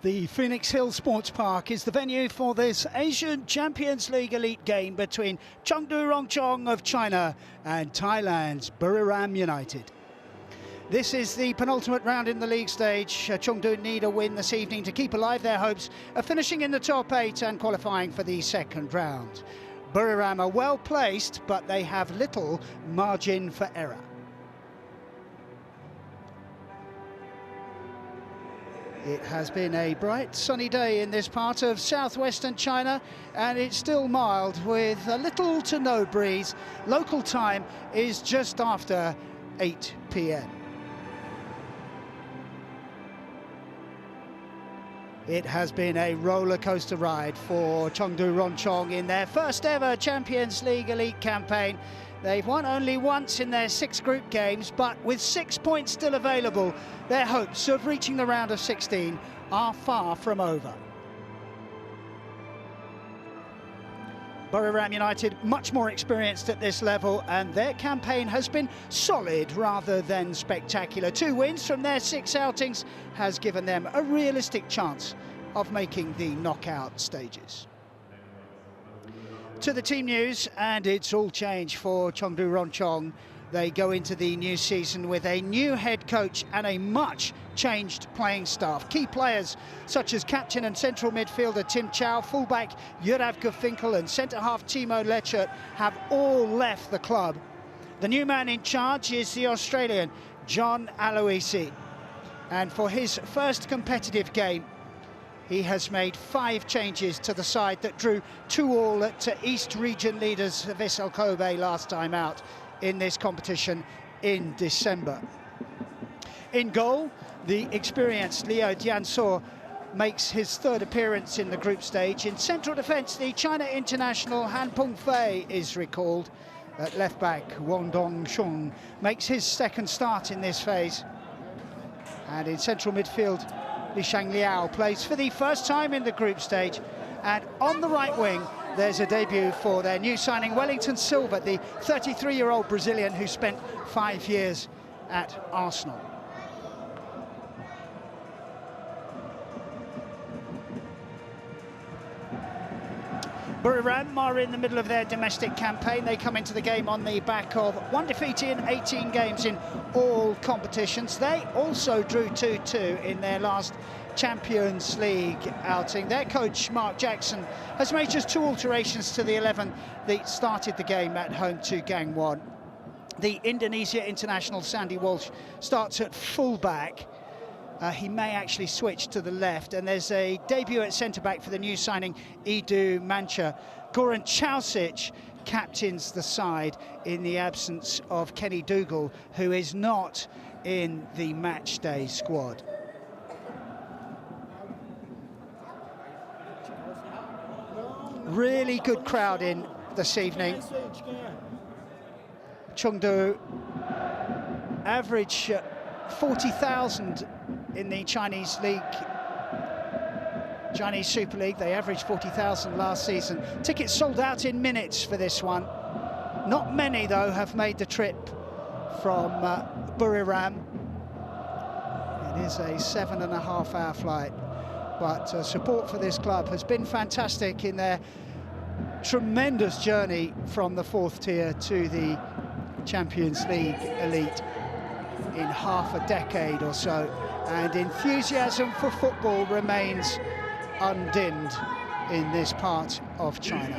The Phoenix Hill Sports Park is the venue for this Asian Champions League Elite game between Chengdu Rongcheng of China and Thailand's Buriram United. This is the penultimate round in the league stage. Chengdu need a win this evening to keep alive their hopes of finishing in the top 8 and qualifying for the second round. Buriram are well placed, but they have little margin for error. It has been a bright sunny day in this part of southwestern China, and it's still mild with a little to no breeze. Local time is just after 8 p.m. It has been a roller coaster ride for Chengdu Rongcheng in their first ever Champions League Elite campaign. They've won only once in their 6 group games, but with 6 points still available, their hopes of reaching the round of 16 are far from over. Buriram United much more experienced at this level, and their campaign has been solid rather than spectacular. 2 wins from their 6 outings has given them a realistic chance of making the knockout stages. To the team news, and it's all changed for Chengdu Rongcheng. They go into the new season with a new head coach and a much changed playing staff. Key players such as captain and central midfielder Tim Chow, fullback Yurav Finkel and centre-half Timo Lechert have all left the club. The new man in charge is the Australian John Aloisi, and for his first competitive game he has made 5 changes to the side that drew 2-2 at East Region leaders Vissel Kobe last time out in this competition in December. In goal, the experienced Leo Dianso makes his 3rd appearance in the group stage. In central defence, the China international Han Pengfei is recalled. At left-back, Wang Dongsheng makes his 2nd start in this phase. And in central midfield, Li Shangliao plays for the first time in the group stage. And on the right wing, there's a debut for their new signing, Wellington Silva, the 33-year-old Brazilian who spent 5 years at Arsenal. Buriram are in the middle of their domestic campaign. They come into the game on the back of 1 defeat in 18 games in all competitions. They also drew 2-2 in their last Champions League outing. Their coach, Mark Jackson, has made just 2 alterations to the 11 that started the game at home to Gangwon. The Indonesia international Sandy Walsh starts at full-back. He may actually switch to the left, and there's a debut at centre-back for the new signing, Edu Mancha. Goran Chausic captains the side in the absence of Kenny Dougal, who is not in the matchday squad. Really good crowd in this evening. Chengdu average 40,000 in the Chinese Super League. They averaged 40,000 last season. Tickets sold out in minutes for this one. Not many, though, have made the trip from Buriram. It is a 7.5-hour flight, but support for this club has been fantastic in their tremendous journey from the 4th tier to the Champions League Elite in half a decade or so, and enthusiasm for football remains undimmed in this part of China.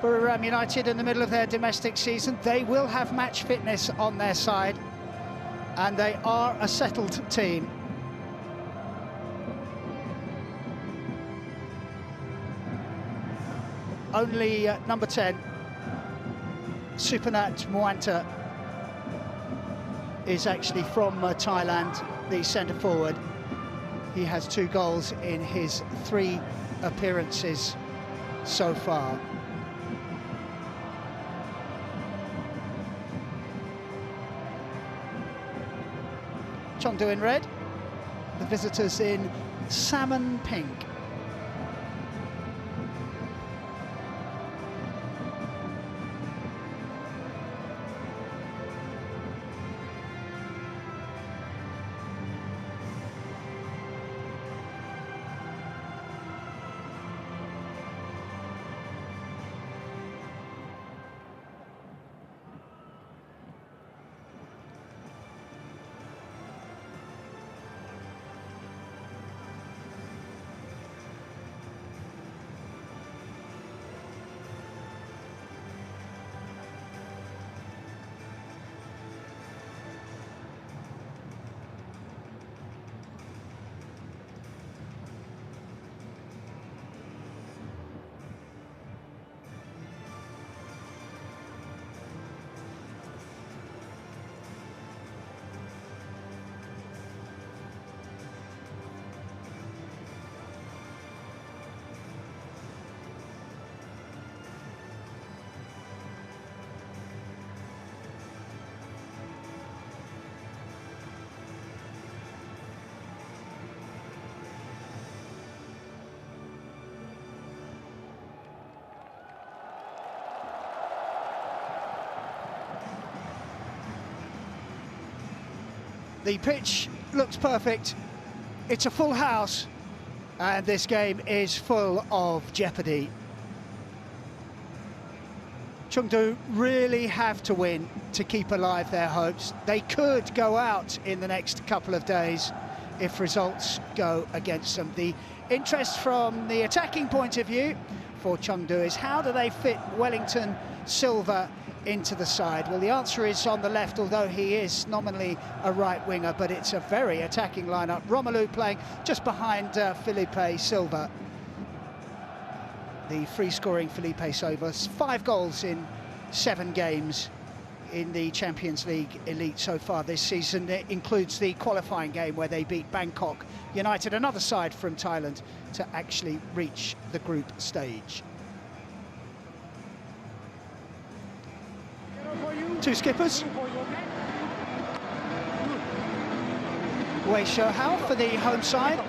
Buriram United in the middle of their domestic season. They will have match fitness on their side, and they are a settled team. Only number 10, Supanat Muanta, is actually from Thailand, the centre-forward. He has 2 goals in his 3 appearances so far. Chengdu in red, the visitors in salmon pink. The pitch looks perfect. It's a full house, and this game is full of jeopardy. Chengdu really have to win to keep alive their hopes. They could go out in the next couple of days if results go against them. The interest from the attacking point of view for Chengdu is how do they fit Wellington Silva into the side? Well, the answer is on the left, although he is nominally a right winger, but it's a very attacking lineup. Romelu playing just behind Felipe Silva. The free-scoring Felipe Silva, 5 goals in 7 games in the Champions League Elite so far this season. It includes the qualifying game where they beat Bangkok United, another side from Thailand, to actually reach the group stage. 2 skippers. Wei Shohao for the home side.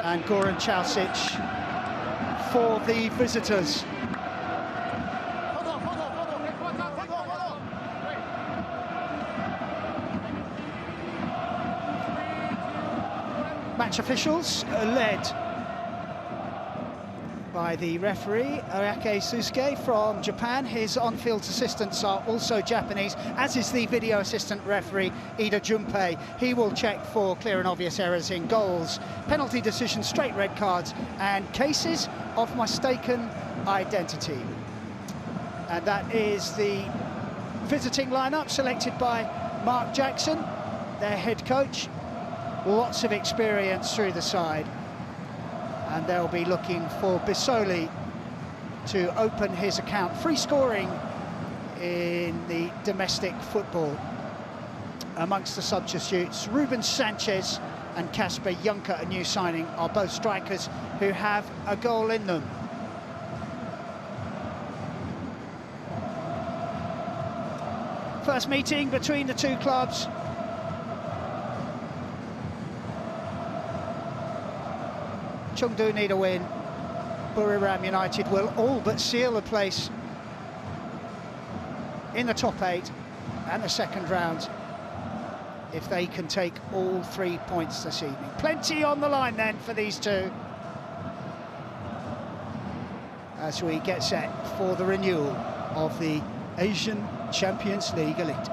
And Goran Chausic for the visitors. Match officials led by the referee, Ariake Susuke from Japan. His on-field assistants are also Japanese, as is the video assistant referee, Ida Junpei. He will check for clear and obvious errors in goals, penalty decisions, straight red cards, and cases of mistaken identity. And that is the visiting lineup selected by Mark Jackson, their head coach. Lots of experience through the side. And they'll be looking for Bisoli to open his account. Free scoring in the domestic football. Amongst the substitutes, Ruben Sanchez and Kasper Juncker, a new signing, are both strikers who have a goal in them. First meeting between the two clubs. Chengdu need a win. Buriram United will all but seal a place in the top 8 and the second round if they can take all 3 points this evening. Plenty on the line then for these two as we get set for the renewal of the Asian Champions League Elite.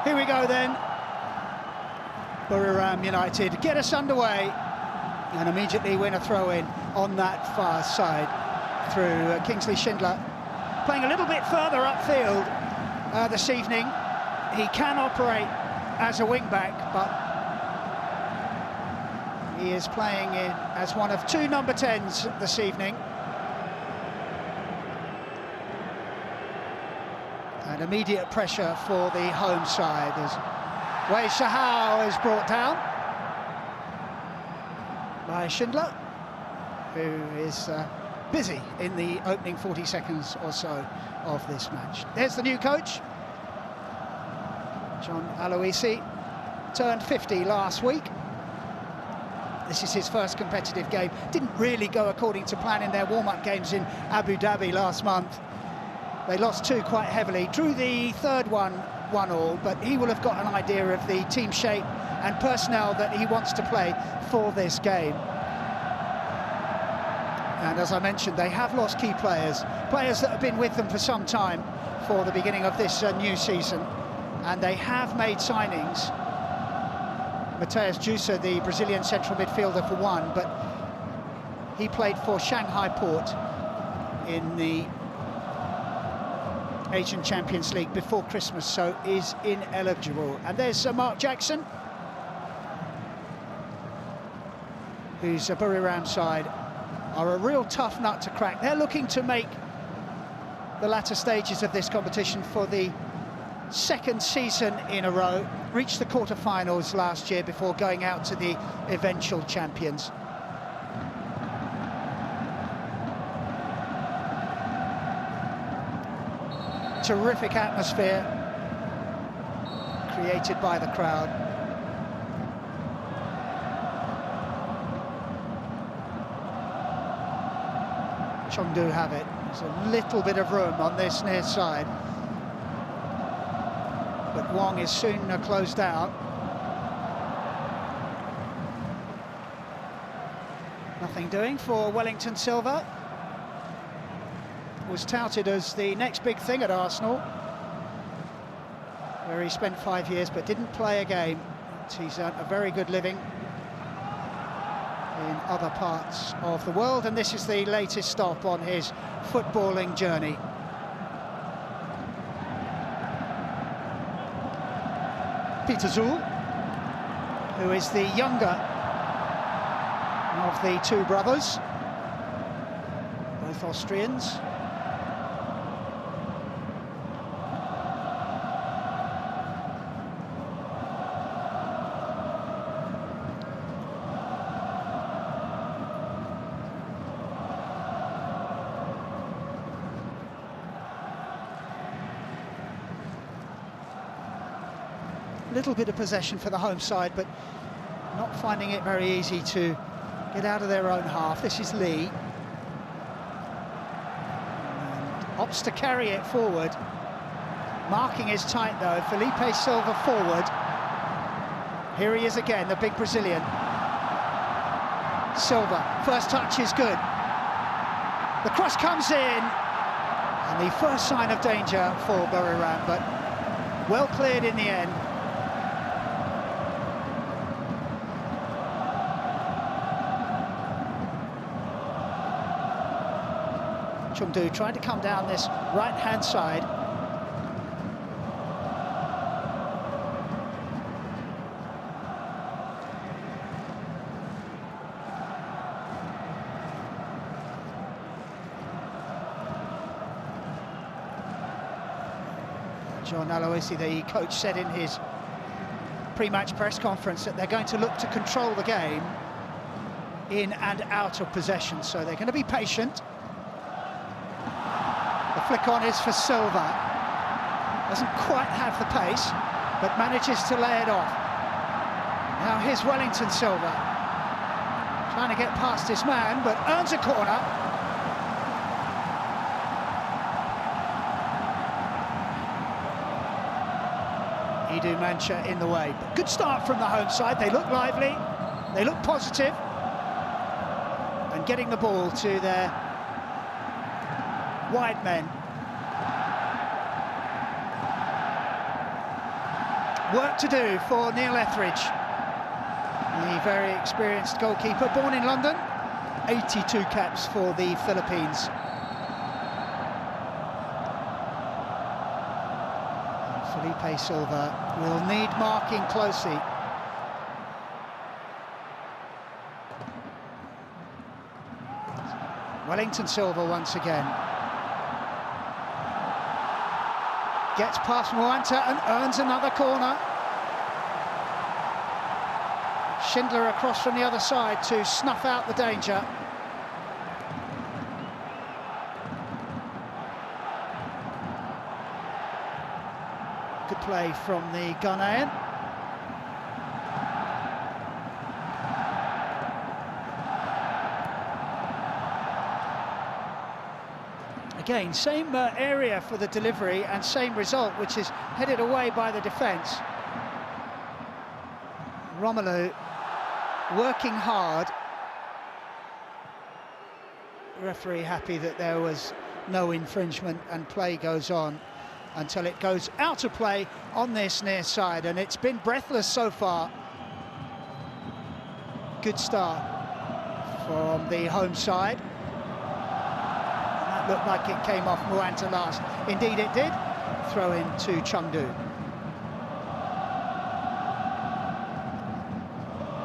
Here we go then. Buriram United get us underway and immediately win a throw-in on that far side through Kingsley Schindler. Playing a little bit further upfield this evening. He can operate as a wing-back, but he is playing in as one of 2 number 10s this evening. And immediate pressure for the home side as Wei Shohao is brought down by Schindler, who is busy in the opening 40 seconds or so of this match. There's the new coach, John Aloisi, turned 50 last week. This is his first competitive game. Didn't really go according to plan in their warm-up games in Abu Dhabi last month. They lost 2 quite heavily, drew the third one 1-1, but he will have got an idea of the team shape and personnel that he wants to play for this game. And as I mentioned, they have lost key players that have been with them for some time for the beginning of this new season. And they have made signings. Mateus Jussa, the Brazilian central midfielder, for one, but he played for Shanghai Port in the Asian Champions League before Christmas, so is ineligible. And there's Mark Jackson, who's a Buriram side are a real tough nut to crack. They're looking to make the latter stages of this competition for the second season in a row, reached the quarter-finals last year before going out to the eventual champions. Terrific atmosphere created by the crowd. Chengdu have it. There's a little bit of room on this near side, but Wong is soon closed out. Nothing doing for Wellington Silva. Was touted as the next big thing at Arsenal, where he spent 5 years but didn't play a game. He's earned a very good living in other parts of the world, and this is the latest stop on his footballing journey. Peter Zul, who is the younger of the two brothers, both Austrians. Little bit of possession for the home side, but not finding it very easy to get out of their own half. This is Lee. And opts to carry it forward. Marking is tight though. Felipe Silva forward. Here he is again, the big Brazilian. Silva, first touch is good. The cross comes in, and the first sign of danger for Buriram, but well cleared in the end. Chengdu trying to come down this right-hand side. John Aloisi, the coach, said in his pre-match press conference that they're going to look to control the game in and out of possession, so they're going to be patient. The flick on is for Silva. Doesn't quite have the pace, but manages to lay it off. Now here's Wellington Silva, trying to get past his man, but earns a corner. Edu Mancha in the way. But good start from the home side. They look lively, they look positive, and getting the ball to their wide men. Work to do for Neil Etheridge, the very experienced goalkeeper, born in London, 82 caps for the Philippines. Felipe Silva will need marking closely. Wellington Silva once again. Gets past Moanta and earns another corner. Schindler across from the other side to snuff out the danger. Good play from the Ghanaian. Again, same area for the delivery and same result, which is headed away by the defence. Romelu working hard. The referee happy that there was no infringement, and play goes on until it goes out of play on this near side, and it's been breathless so far. Good start from the home side. Looked like it came off Moanta last. Indeed it did. Throw in to Chengdu.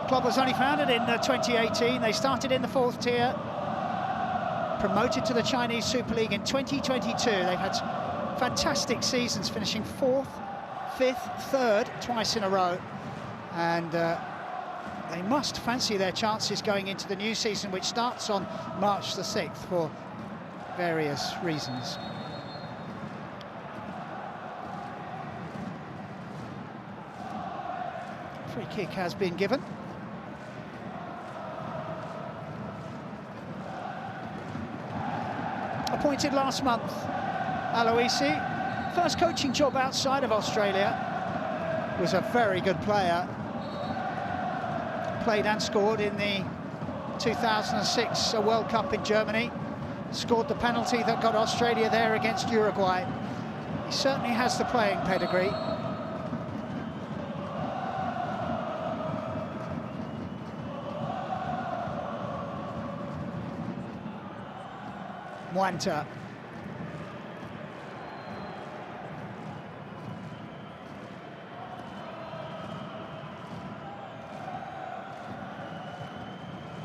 Club was only founded in 2018. They started in the 4th tier. promoted to the Chinese Super League in 2022. They've had fantastic seasons, finishing 4th, 5th, 3rd twice in a row, and they must fancy their chances going into the new season, which starts on March the 6th for various reasons. Free kick has been given. Appointed last month, Aloisi, first coaching job outside of Australia, was a very good player. Played and scored in the 2006 World Cup in Germany, scored the penalty that got Australia there against Uruguay. He certainly has the playing pedigree. Mwanta.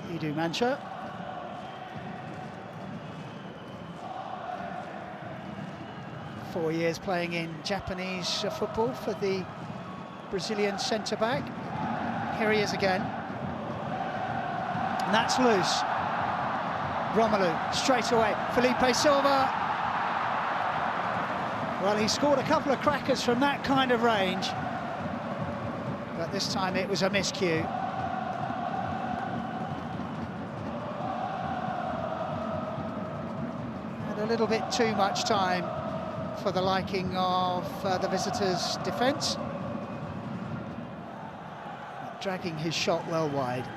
Idu Mancha. Four years playing in Japanese football for the Brazilian centre-back. Here he is again. And that's loose. Romelu, straight away, Felipe Silva. Well, he scored a couple of crackers from that kind of range, but this time it was a miscue. Had a little bit too much time for the liking of the visitors' defence. Dragging his shot well wide.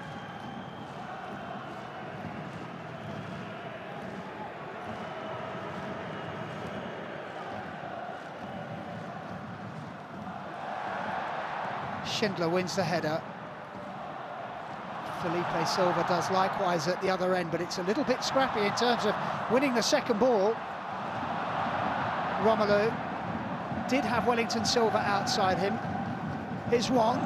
Schindler wins the header. Felipe Silva does likewise at the other end, but it's a little bit scrappy in terms of winning the second ball. Romelu did have Wellington Silva outside him. Here's Wong.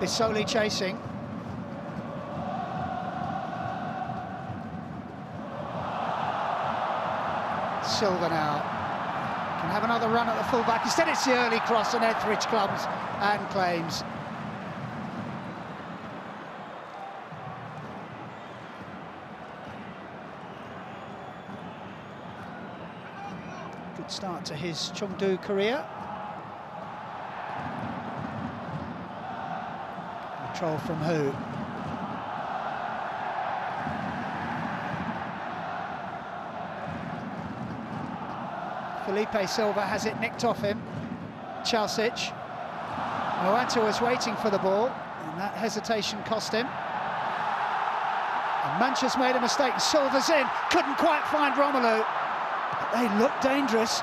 Bissoli chasing. Silva now can have another run at the fullback. Instead, it's the early cross, and Etheridge comes and claims. Good start to his Chengdu career. Control from who? Felipe Silva has it nicked off him. Chalsic. Mwanta was waiting for the ball, and that hesitation cost him. And Mancha's made a mistake. Silva's in, couldn't quite find Romelu, but they look dangerous.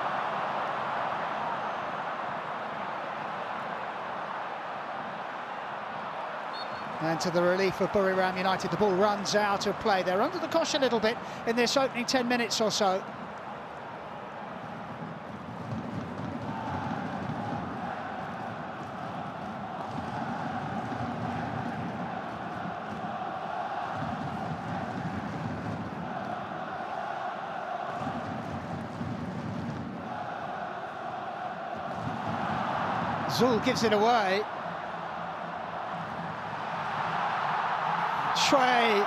And to the relief of Buriram United, the ball runs out of play. They're under the cosh a little bit in this opening 10 minutes or so. Zul gives it away. Trey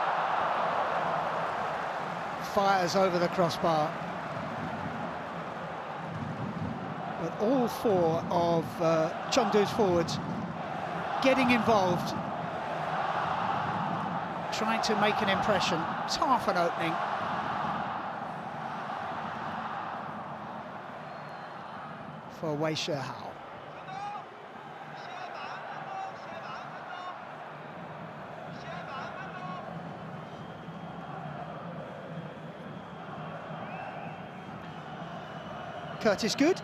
fires over the crossbar. But all four of Chengdu's forwards getting involved, trying to make an impression. It's half an opening. For Wei Shihao. Curtis Good,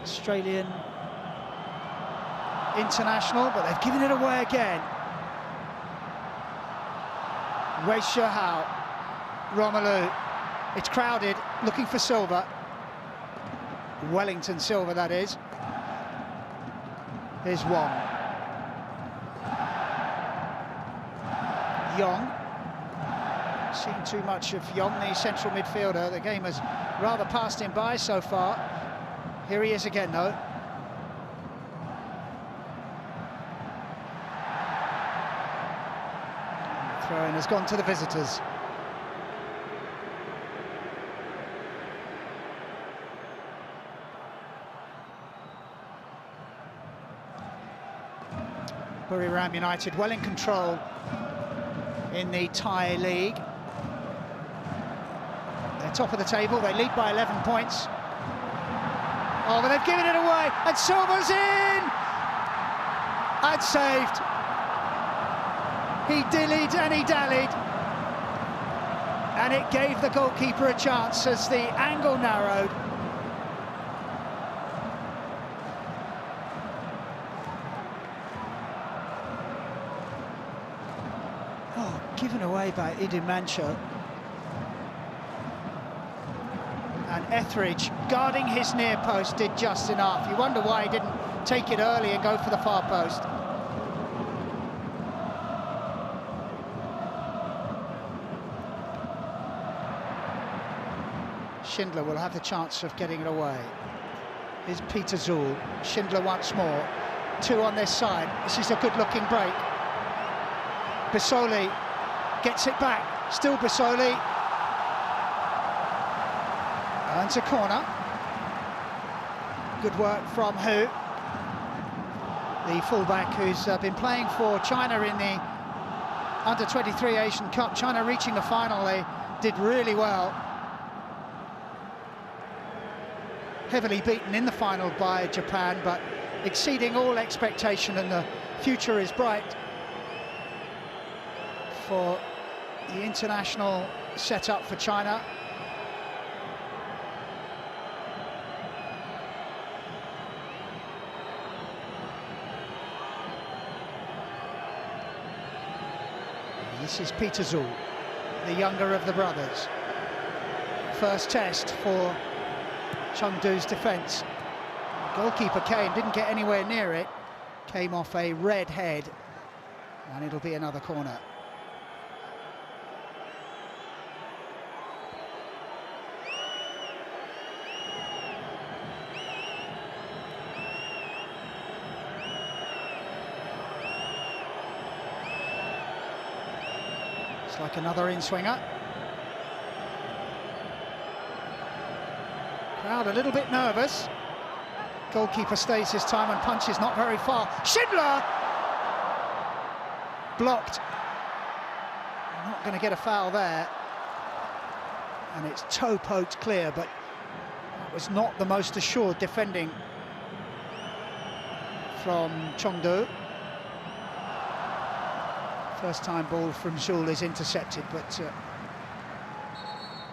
Australian international, but they've given it away again. Wei Shihao, Romelu, it's crowded, looking for Silva. Wellington Silva, that is. Here's Wong. Yong. Seen too much of Yong, the central midfielder. The game has rather passed him by so far. Here he is again, though. Throw-in has gone to the visitors. Buriram United well in control in the Thai league. They're top of the table, they lead by 11 points. Oh, but they've given it away, and Silva's in! And saved. He dillied and he dallied. And it gave the goalkeeper a chance as the angle narrowed. Oh, given away by Idumancho. And Etheridge, guarding his near post, did just enough. You wonder why he didn't take it early and go for the far post. Schindler will have the chance of getting it away. Here's Peter Zuhl. Schindler once more. Two on this side. This is a good-looking break. Bissoli gets it back. Still Bissoli. Earns a corner. Good work from Hu, the fullback who's been playing for China in the Under-23 Asian Cup. China reaching the final, they did really well. Heavily beaten in the final by Japan, but exceeding all expectation, and the future is bright for the international setup for China. This is Peter Zuhl, the younger of the brothers. First test for Chengdu's defence. Goalkeeper came, didn't get anywhere near it. Came off a red head, and it'll be another corner. It's like another in-swinger. Crowd a little bit nervous. Goalkeeper stays his time and punches not very far. Schindler! Blocked. Not going to get a foul there. And it's toe poked clear, but that was not the most assured defending from Chengdu. First time ball from Zuhl is intercepted, but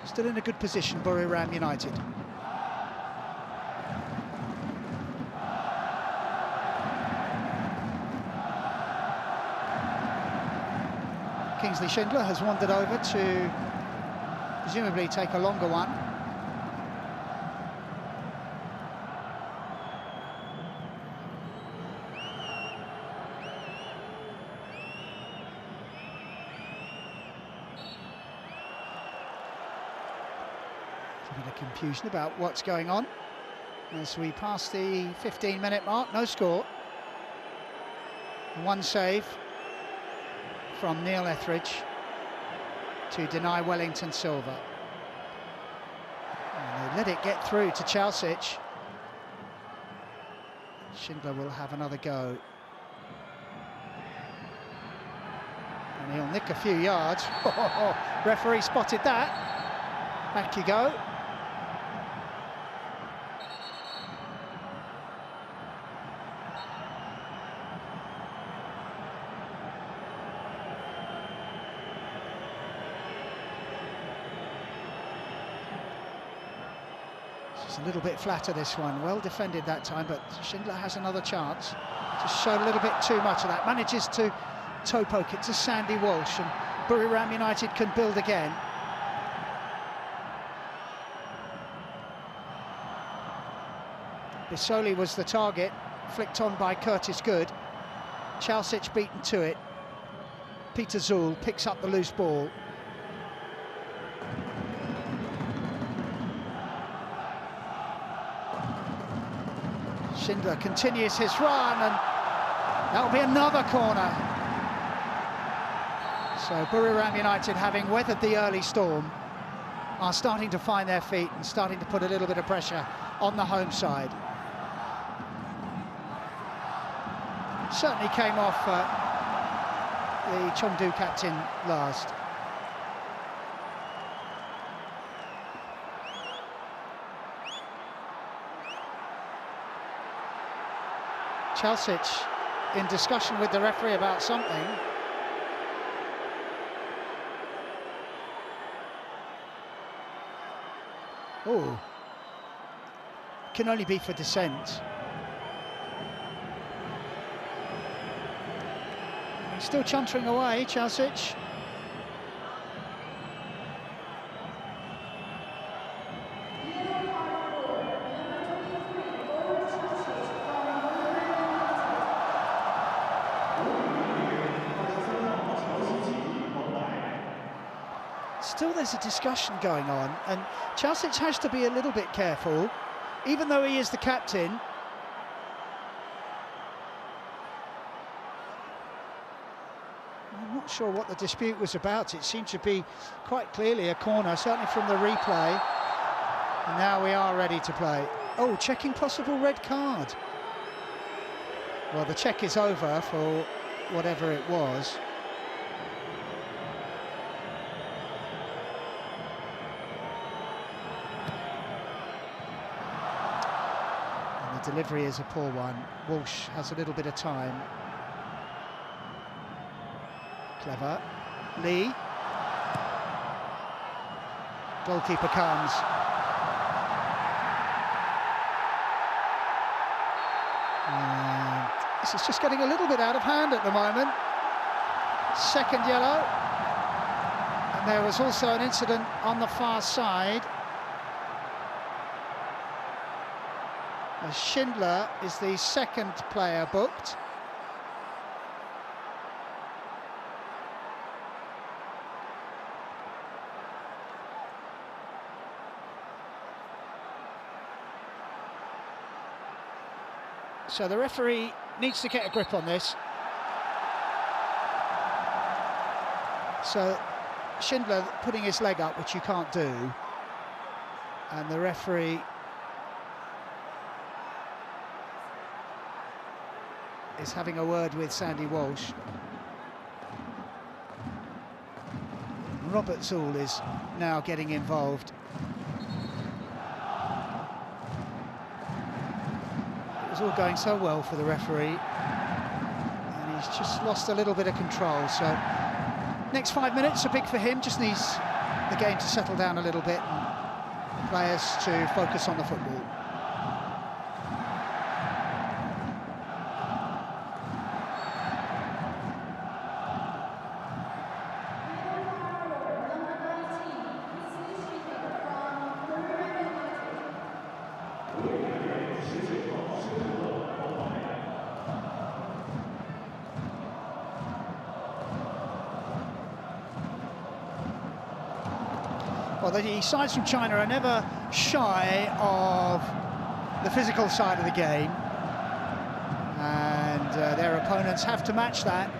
still in a good position, Buriram United. Kingsley Schindler has wandered over to presumably take a longer one. A bit of confusion about what's going on as we pass the 15-minute mark. No score. One save from Neil Etheridge to deny Wellington Silva. And they let it get through to Chalsic. Schindler will have another go. And he'll nick a few yards. Referee spotted that. Back you go. It's a little bit flatter, this one. Well defended that time, but Schindler has another chance. Just showed a little bit too much of that. Manages to toe poke it to Sandy Walsh, and Buriram United can build again. Bissoli was the target flicked on by Curtis Good. Chalsic beaten to it. Peter Zul picks up the loose ball. Schindler continues his run, and that'll be another corner. So Buriram United, having weathered the early storm, are starting to find their feet and starting to put a little bit of pressure on the home side. Certainly came off the Chengdu captain last. Chalsic in discussion with the referee about something. Oh, can only be for dissent. He's still chuntering away, Chalsic. Still there's a discussion going on, and Chalsic has to be a little bit careful, even though he is the captain. I'm not sure what the dispute was about. It seemed to be quite clearly a corner, certainly from the replay. And now we are ready to play. Oh, checking possible red card. Well, the check is over for whatever it was. And the delivery is a poor one. Walsh has a little bit of time. Clever. Lee. Goalkeeper comes. And this is just getting a little bit out of hand at the moment. Second yellow. And there was also an incident on the far side. As Schindler is the second player booked. So the referee needs to get a grip on this. So Schindler putting his leg up, which you can't do, and the referee is having a word with Sandy Walsh. Robert Zul is now getting involved. It was all going so well for the referee, and he's just lost a little bit of control. So next 5 minutes are big for him. Just needs the game to settle down a little bit and the players to focus on the football. Well, the sides from China are never shy of the physical side of the game, and their opponents have to match that.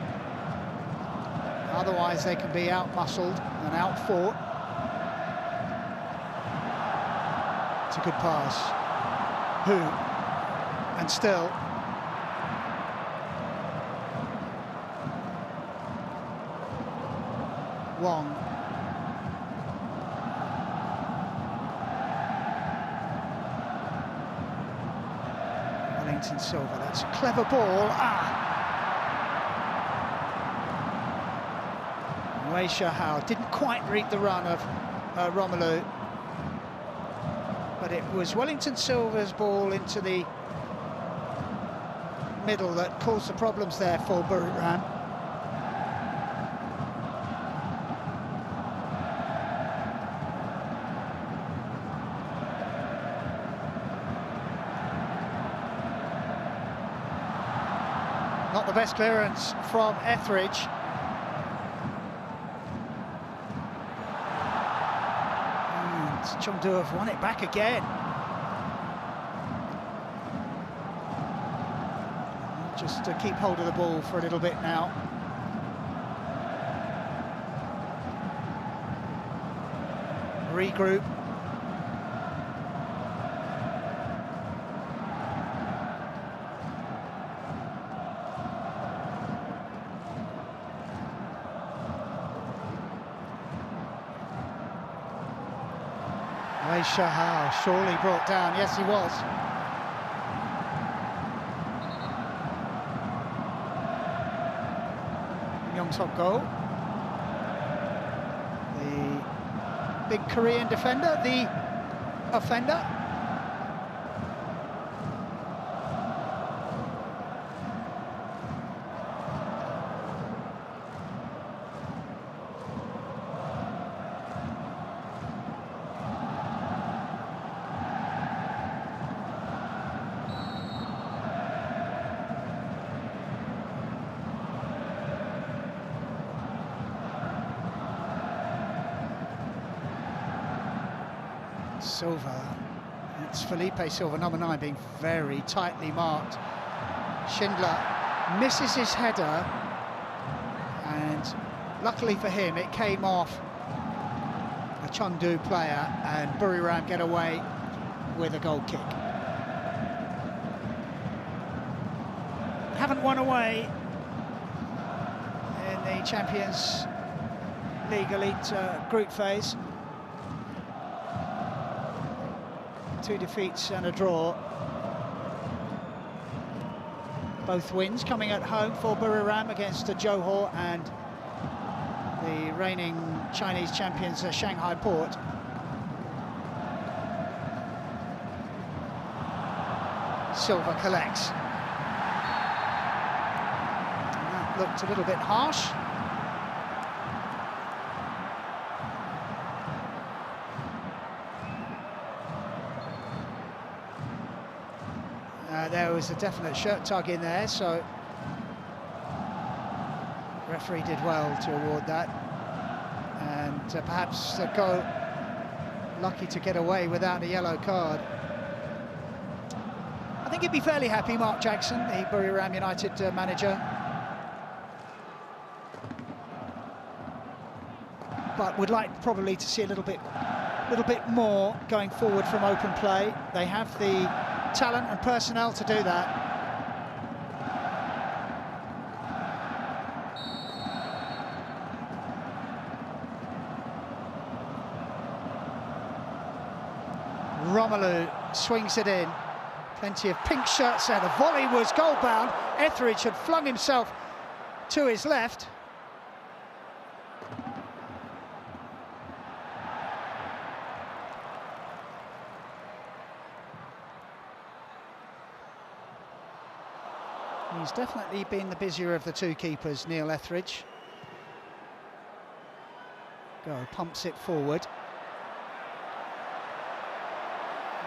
Otherwise they can be out-muscled and out-fought. It's a good pass. Hu, and still. Wong. Silva, that's a clever ball. Wei Shahao didn't quite read the run of Romelu, but it was Wellington Silva's ball into the middle that caused the problems there for Buriram. Not the best clearance from Etheridge. And Chengdu have won it back again. Just to keep hold of the ball for a little bit now. Regroup. Shahal surely brought down. Yes, he was. Young's hot goal. The big Korean defender, the offender. Silva, it's Felipe Silva, number 9, being very tightly marked. Schindler misses his header, and luckily for him it came off a Chengdu player, and Buriram get away with a goal kick. Haven't won away in the Champions League Elite group phase. 2 defeats and a draw. Both wins coming at home for Buriram against Johor and the reigning Chinese champions Shanghai Port. Silva collects. And that looked a little bit harsh. There was a definite shirt tug in there, so the referee did well to award that, and perhaps go lucky to get away without a yellow card. I think he'd be fairly happy, Mark Jackson, the Buriram United manager, but would like probably to see a little bit more going forward from open play. They have the talent and personnel to do that. Romelu swings it in. Plenty of pink shirts there. The volley was goal-bound. Etheridge had flung himself to his left. He's definitely been the busier of the 2 keepers, Neil Etheridge. Pumps it forward.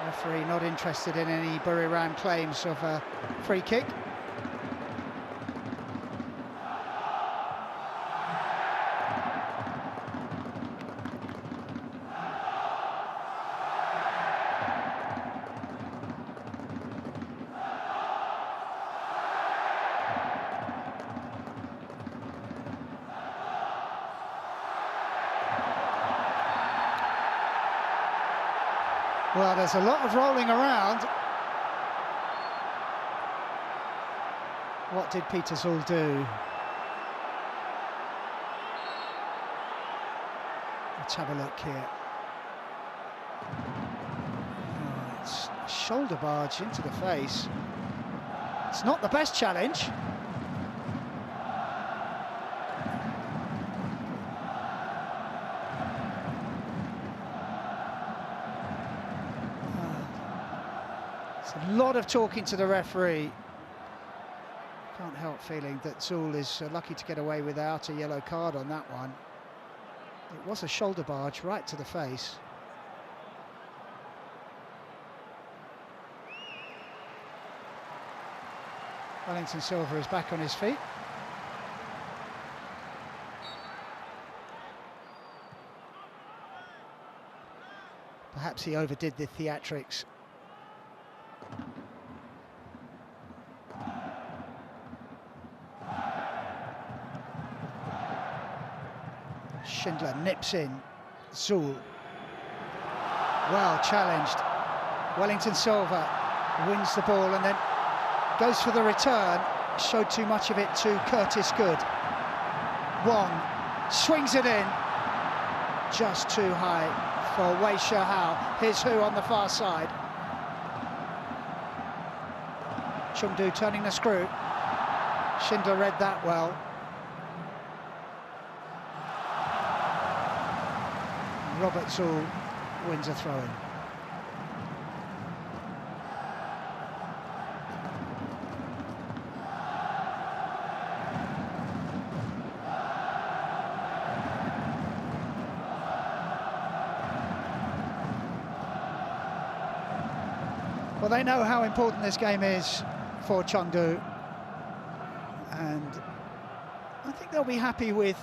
Referee not interested in any Buriram claims of a free kick. Well, there's a lot of rolling around. What did Petersall do? Let's have a look here. Oh, it's a shoulder barge into the face. It's not the best challenge. A lot of talking to the referee. Can't help feeling that Zool is lucky to get away without a yellow card on that one. It was a shoulder barge right to the face. Wellington Silva is back on his feet. Perhaps he overdid the theatrics. Schindler nips in. Zul. Well challenged. Wellington Silva wins the ball and then goes for the return. Showed too much of it to Curtis Good. Wong swings it in. Just too high for Wei Shihao. Here's Hu on the far side. Chengdu turning the screw. Schindler read that well. Robert Zul wins a throw-in. Well, they know how important this game is for Chengdu, and I think they'll be happy with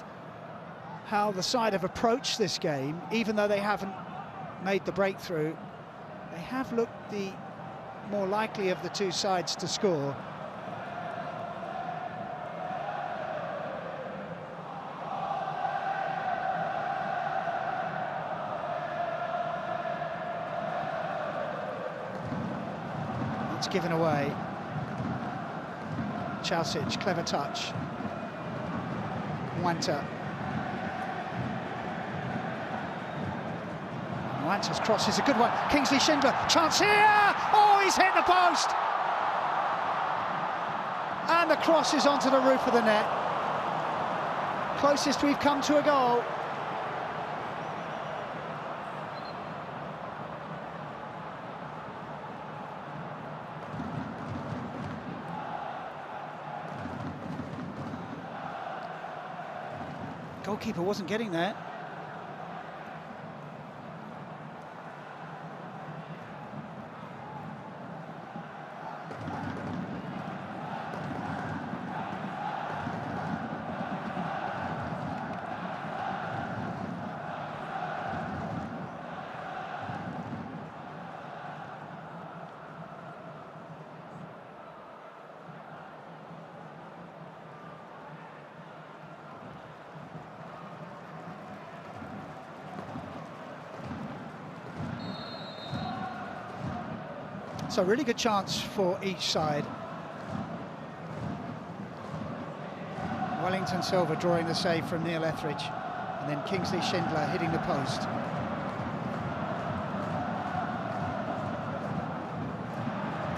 how the side have approached this game. Even though they haven't made the breakthrough, they have looked the more likely of the two sides to score. It's given away. Chausic, clever touch. Wanta. Wanta's cross is a good one. Kingsley Schindler, chance here! Oh, he's hit the post! And the cross is onto the roof of the net. Closest we've come to a goal. Goalkeeper wasn't getting there. So really good chance for each side. Wellington Silva drawing the save from Neil Etheridge, and then Kingsley Schindler hitting the post.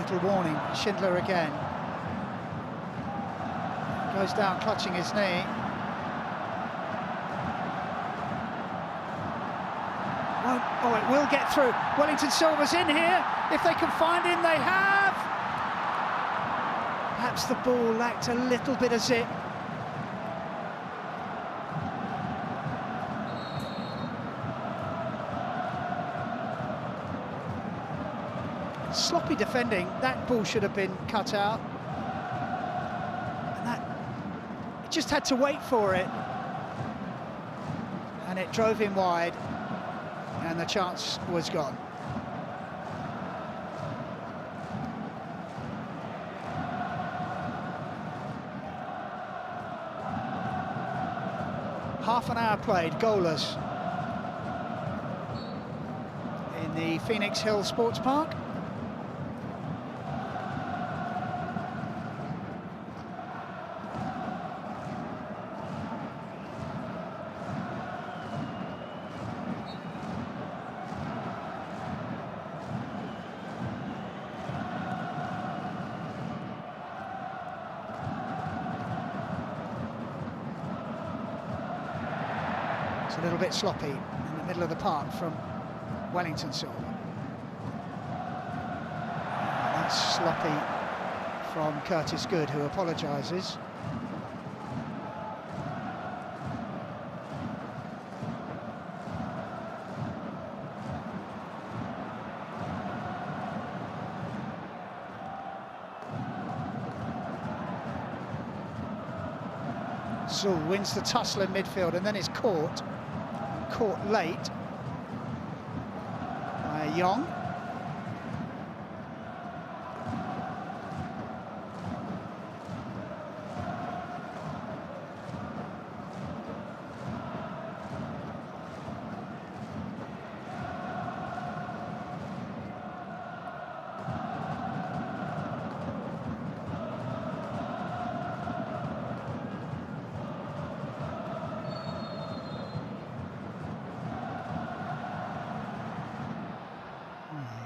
Little warning, Schindler again. Goes down clutching his knee. Oh, it will get through. Wellington Silva's in here. If they can find him, they have. Perhaps the ball lacked a little bit of zip. Sloppy defending. That ball should have been cut out. And that, it just had to wait for it. And it drove him wide. And the chance was gone. Half an hour played, goalless, in the Phoenix Hill Sports Park. It's a little bit sloppy in the middle of the park from Wellington Silva. That's sloppy from Curtis Good, who apologises. Zul wins the tussle in midfield and then is caught late by Yong.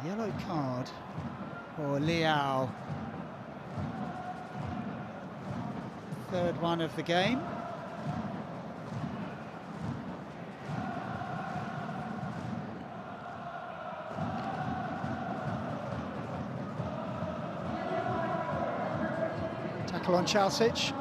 Yellow card for Liao. Third one of the game. Tackle on Chalsic.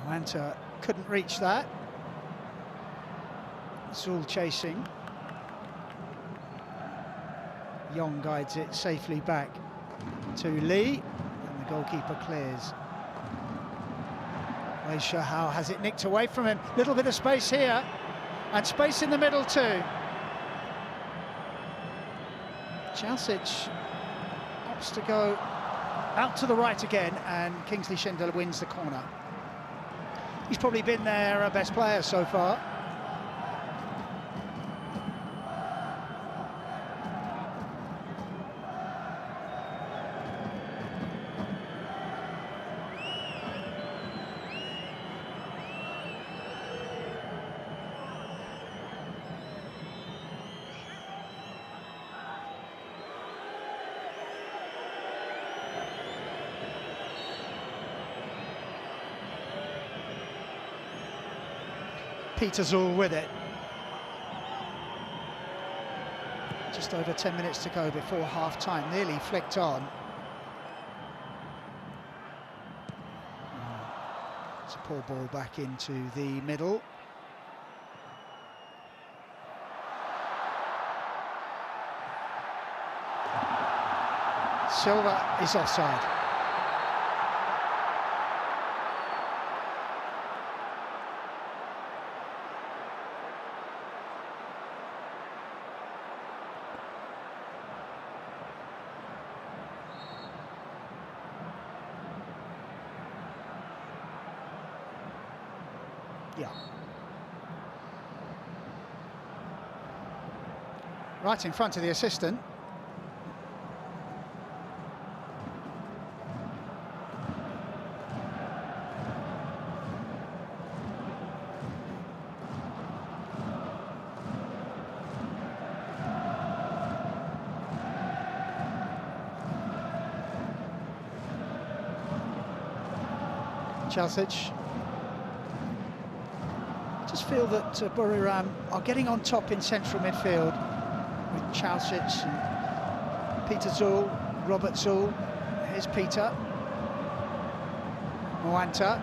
Wanta couldn't reach that. Zul chasing. Yong guides it safely back to Lee, and the goalkeeper clears. Wei Shihao has it nicked away from him. Little bit of space here, and space in the middle too. Chalsic opts to go out to the right again, and Kingsley Schindler wins the corner. He's probably been their best player so far. Peter Zul with it. Just over 10 minutes to go before half-time, nearly flicked on. It's a poor ball back into the middle. Silva is offside. Yeah. Right in front of the assistant. Chalsic. I just feel that Buriram are getting on top in central midfield with Chalsic and Peter Zul, Robert Zul. Here's Peter. Moanta.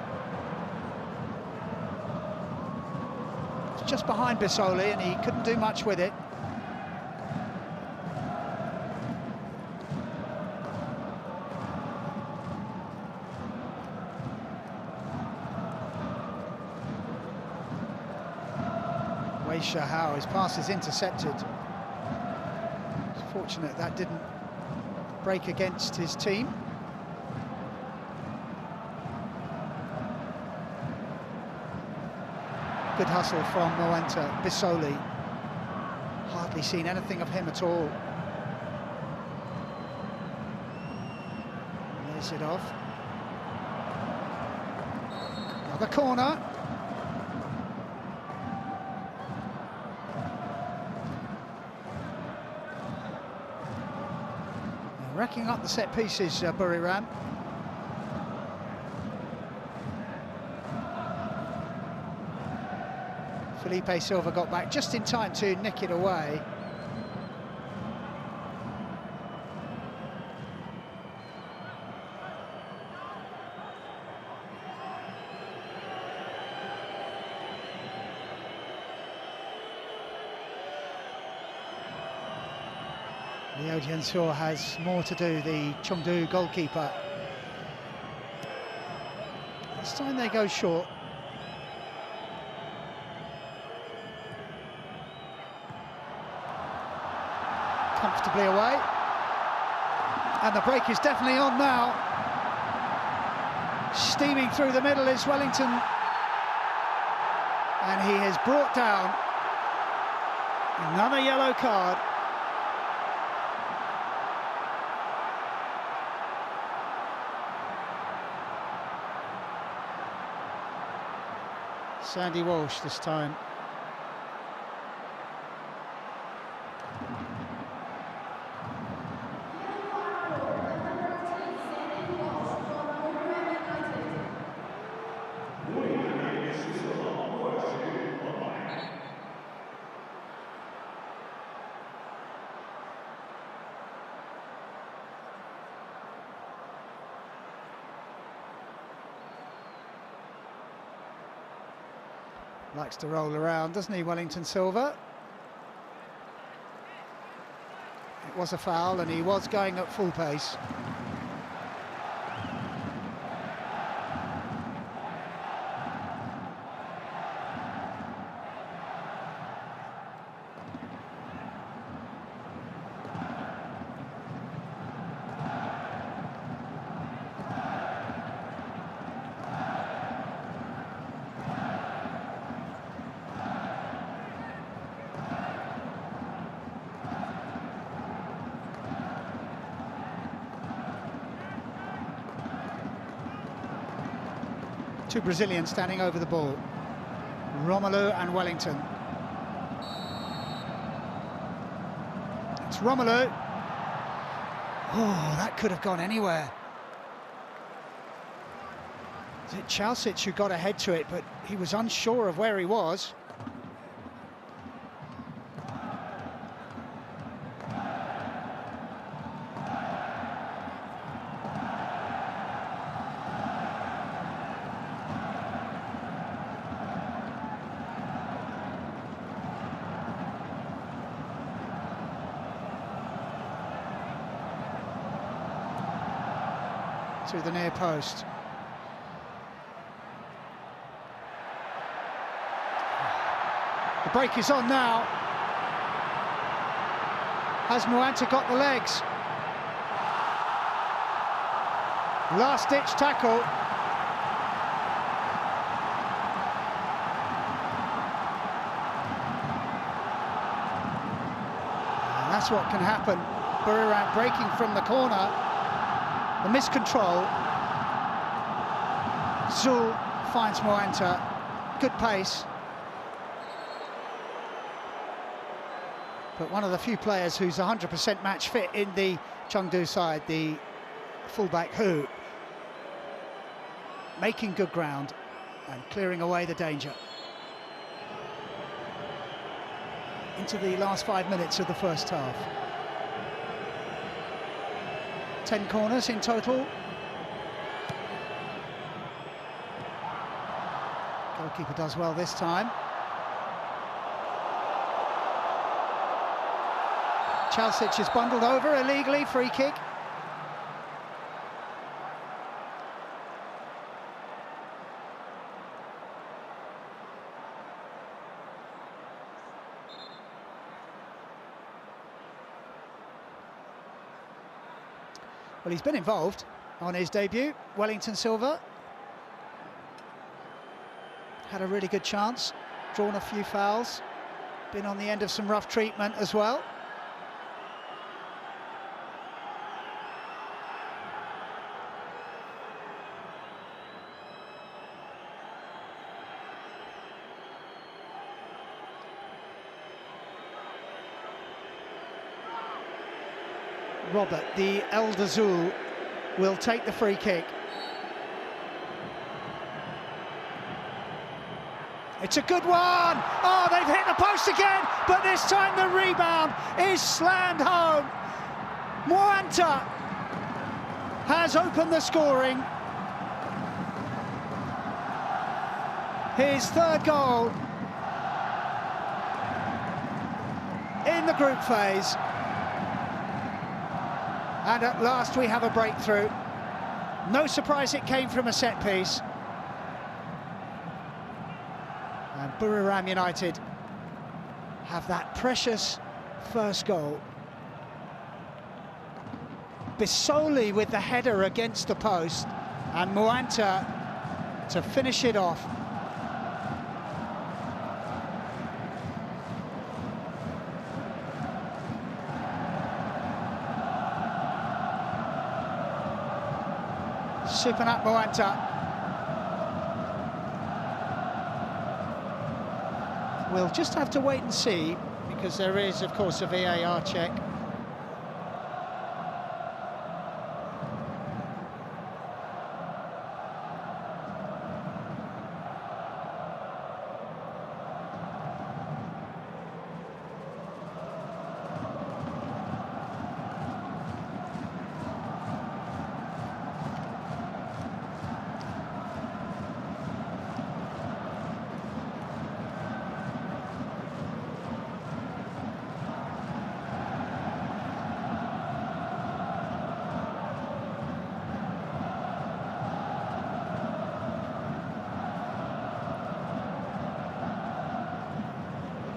It's just behind Bisoli and he couldn't do much with it. Wei Shihao, his pass is intercepted. It's fortunate that didn't break against his team. Good hustle from Moanta. Bisoli, hardly seen anything of him at all. Lays it off. Now the corner. They're racking up the set pieces, Buriram. Felipe Silva got back just in time to nick it away. Liu Jiansuo has more to do, the Chengdu goalkeeper. This time they go short. Comfortably away. And the break is definitely on now. Steaming through the middle is Wellington. And he has brought down another yellow card. Sandy Walsh this time. Likes to roll around, doesn't he, Wellington Silva? It was a foul and he was going at full pace. Two Brazilians standing over the ball. Romelu and Wellington. It's Romelu. Oh, that could have gone anywhere. Is it Chalcic who got ahead to it, but he was unsure of where he was. To the near post. The break is on now. Has Moanta got the legs? Last-ditch tackle. And that's what can happen. Buriram breaking from the corner. The miscontrol. Zul finds Moanta. Good pace. But one of the few players who's 100% match fit in the Chengdu side, the fullback Hu, making good ground and clearing away the danger. Into the last 5 minutes of the first half. 10 corners in total. Goalkeeper does well this time. Chalcic is bundled over illegally, free kick. Well, he's been involved on his debut, Wellington Silva. Had a really good chance, drawn a few fouls, been on the end of some rough treatment as well. Robert, the El Dazul, will take the free kick. It's a good one. Oh, they've hit the post again, but this time the rebound is slammed home. Moanta has opened the scoring. His third goal in the group phase. And at last we have a breakthrough. No surprise it came from a set piece. And Buriram United have that precious first goal. Bisoli with the header against the post, and Moanta to finish it off. Supernat Moanta. We'll just have to wait and see, because there is, of course, a VAR check.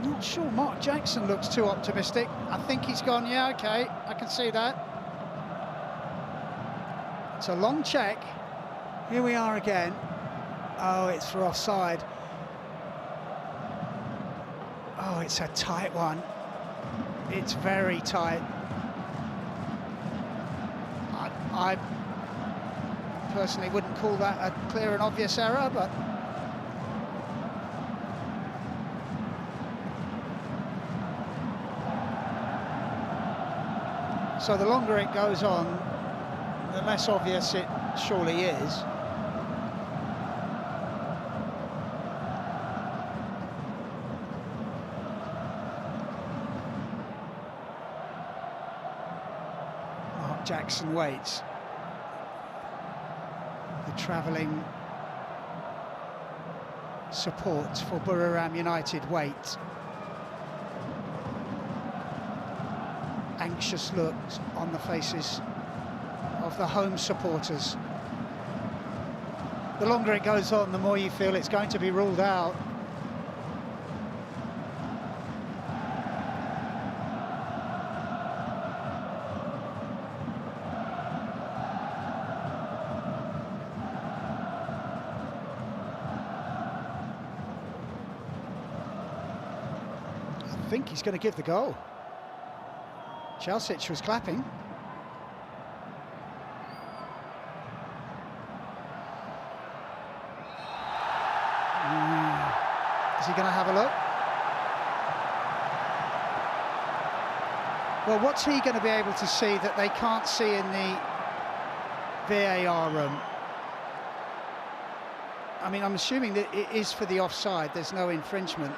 Not sure Mark Jackson looks too optimistic. I think he's gone, yeah, okay, I can see that. It's a long check. Here we are again. Oh, it's for offside. Oh, it's a tight one. It's very tight. I personally wouldn't call that a clear and obvious error, but so the longer it goes on, the less obvious it surely is. Mark Jackson waits. The travelling support for Buriram United wait. Anxious looks on the faces of the home supporters. The longer it goes on, the more you feel it's going to be ruled out. I think he's going to give the goal. Chelsea was clapping. Is he going to have a look? Well, what's he going to be able to see that they can't see in the VAR room? I mean, I'm assuming that it is for the offside, there's no infringement.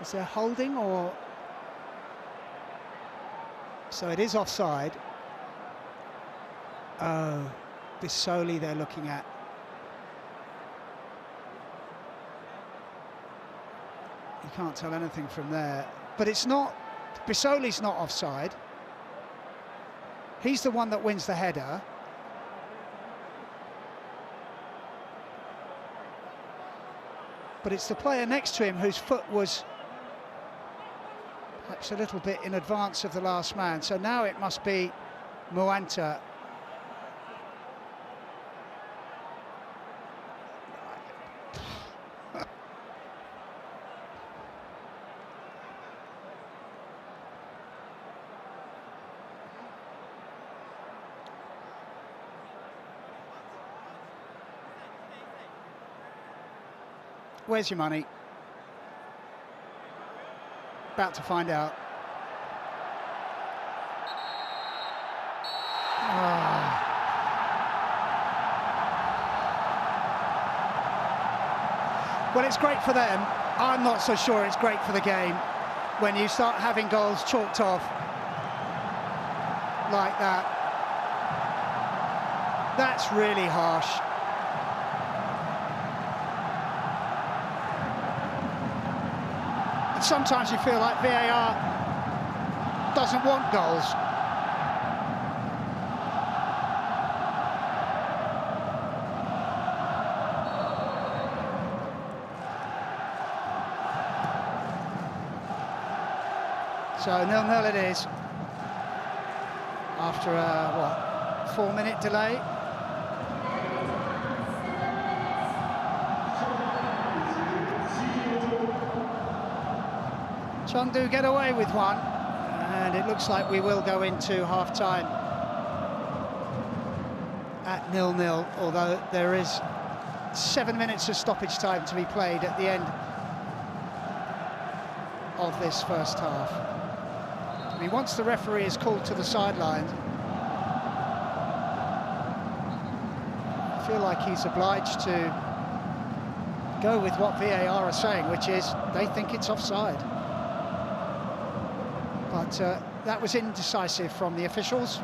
Is there holding or... So it is offside. Oh, Bisoli they're looking at. You can't tell anything from there. But it's not... Bisoli's not offside. He's the one that wins the header. But it's the player next to him whose foot was perhaps a little bit in advance of the last man. So now it must be Moanta. Where's your money? About to find out. Oh. Well, it's great for them. I'm not so sure it's great for the game when you start having goals chalked off like that. That's really harsh. And sometimes you feel like VAR doesn't want goals. So 0-0 it is, after a, 4-minute delay. Chengdu get away with one, and it looks like we will go into half-time at 0-0, although there is 7 minutes of stoppage time to be played at the end of this first half. I mean, once the referee is called to the sideline, I feel like he's obliged to go with what VAR are saying, which is they think it's offside. But that was indecisive from the officials.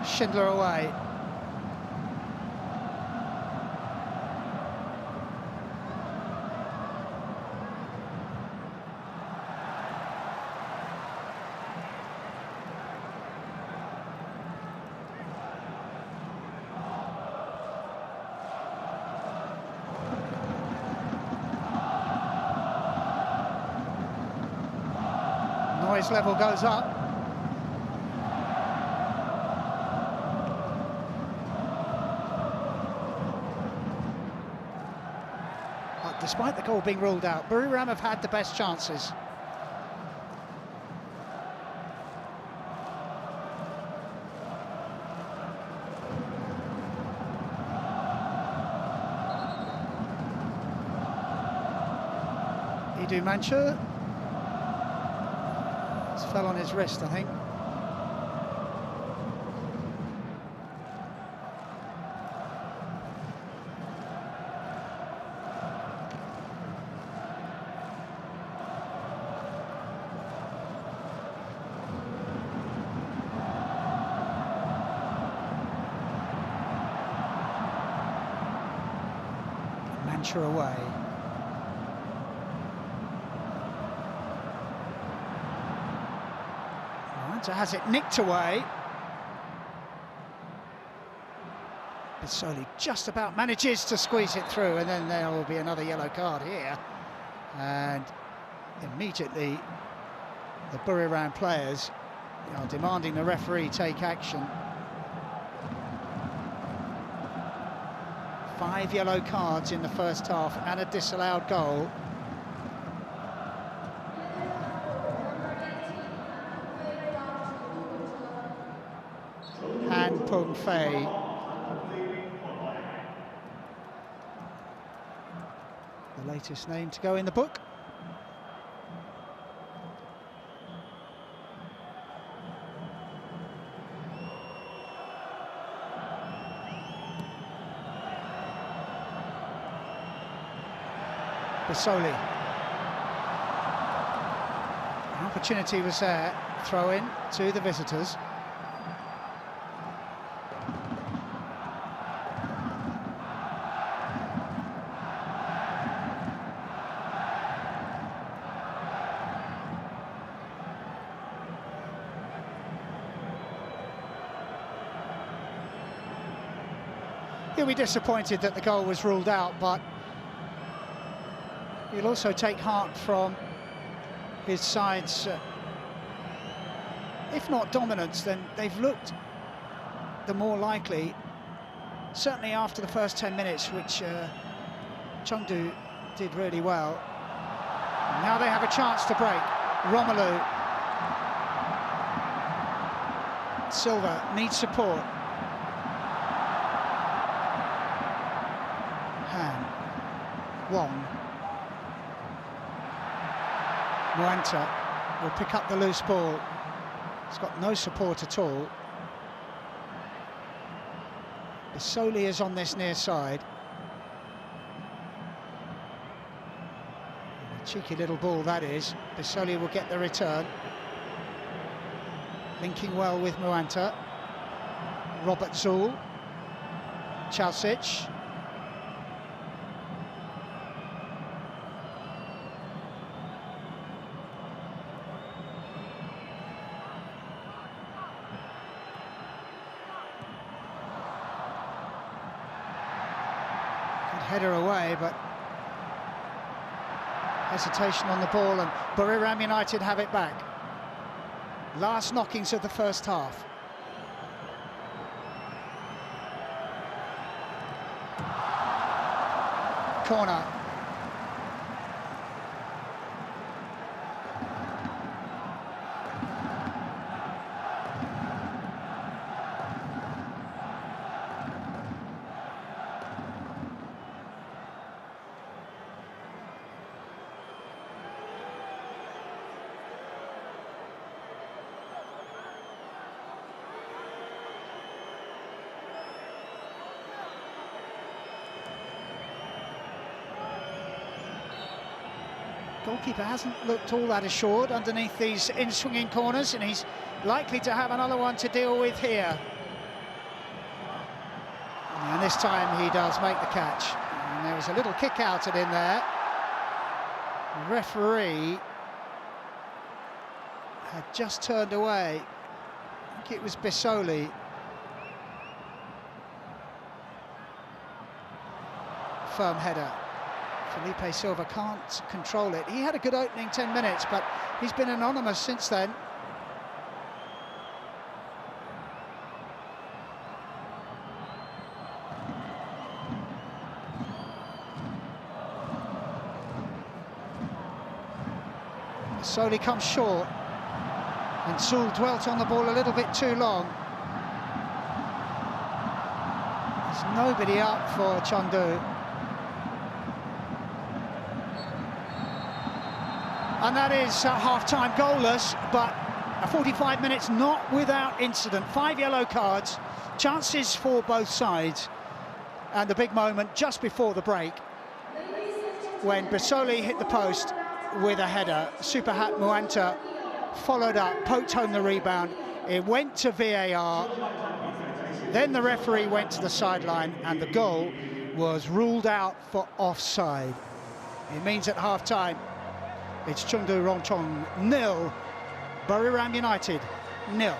Schindler away. Noise level goes up. Despite the goal being ruled out, Buriram have had the best chances. Idu Manchu. It's fell on his wrist, I think. Away. Manta has it nicked away. Bissoli just about manages to squeeze it through, and then there will be another yellow card here. And immediately the Buriram players are demanding the referee take action. 5 yellow cards in the first half and a disallowed goal. Han Pung Fei. The latest name to go in the book. Bissoli. An opportunity was there, throw in to the visitors. He'll be disappointed that the goal was ruled out, but he'll also take heart from his side's, if not dominance, then they've looked the more likely, certainly after the first 10 minutes, which Chengdu did really well. Now they have a chance to break. Romelu Silva needs support. Han. Wong. Muanta will pick up the loose ball. He's got no support at all. Bisoli is on this near side. A cheeky little ball that is. Bisoli will get the return. Linking well with Muanta. Robert Zoul. Chalsic. Header away, but hesitation on the ball, and Buriram United have it back. Last knockings of the first half. Corner. Goalkeeper hasn't looked all that assured underneath these in-swinging corners, and he's likely to have another one to deal with here. And this time he does make the catch. And there was a little kick out and in there. The referee had just turned away. I think it was Bisoli. Firm header. Felipe Silva can't control it. He had a good opening 10 minutes, but he's been anonymous since then. Soli comes short, and Zoul dwelt on the ball a little bit too long. There's nobody up for Chengdu. And that is half-time goalless, but a 45 minutes not without incident. 5 yellow cards, chances for both sides, and the big moment just before the break when Bisoli hit the post with a header. Superhat Muanta followed up, poked home the rebound. It went to VAR. Then the referee went to the sideline, and the goal was ruled out for offside. It means at half-time, it's Chengdu Rongcheng 0, Buriram United 0.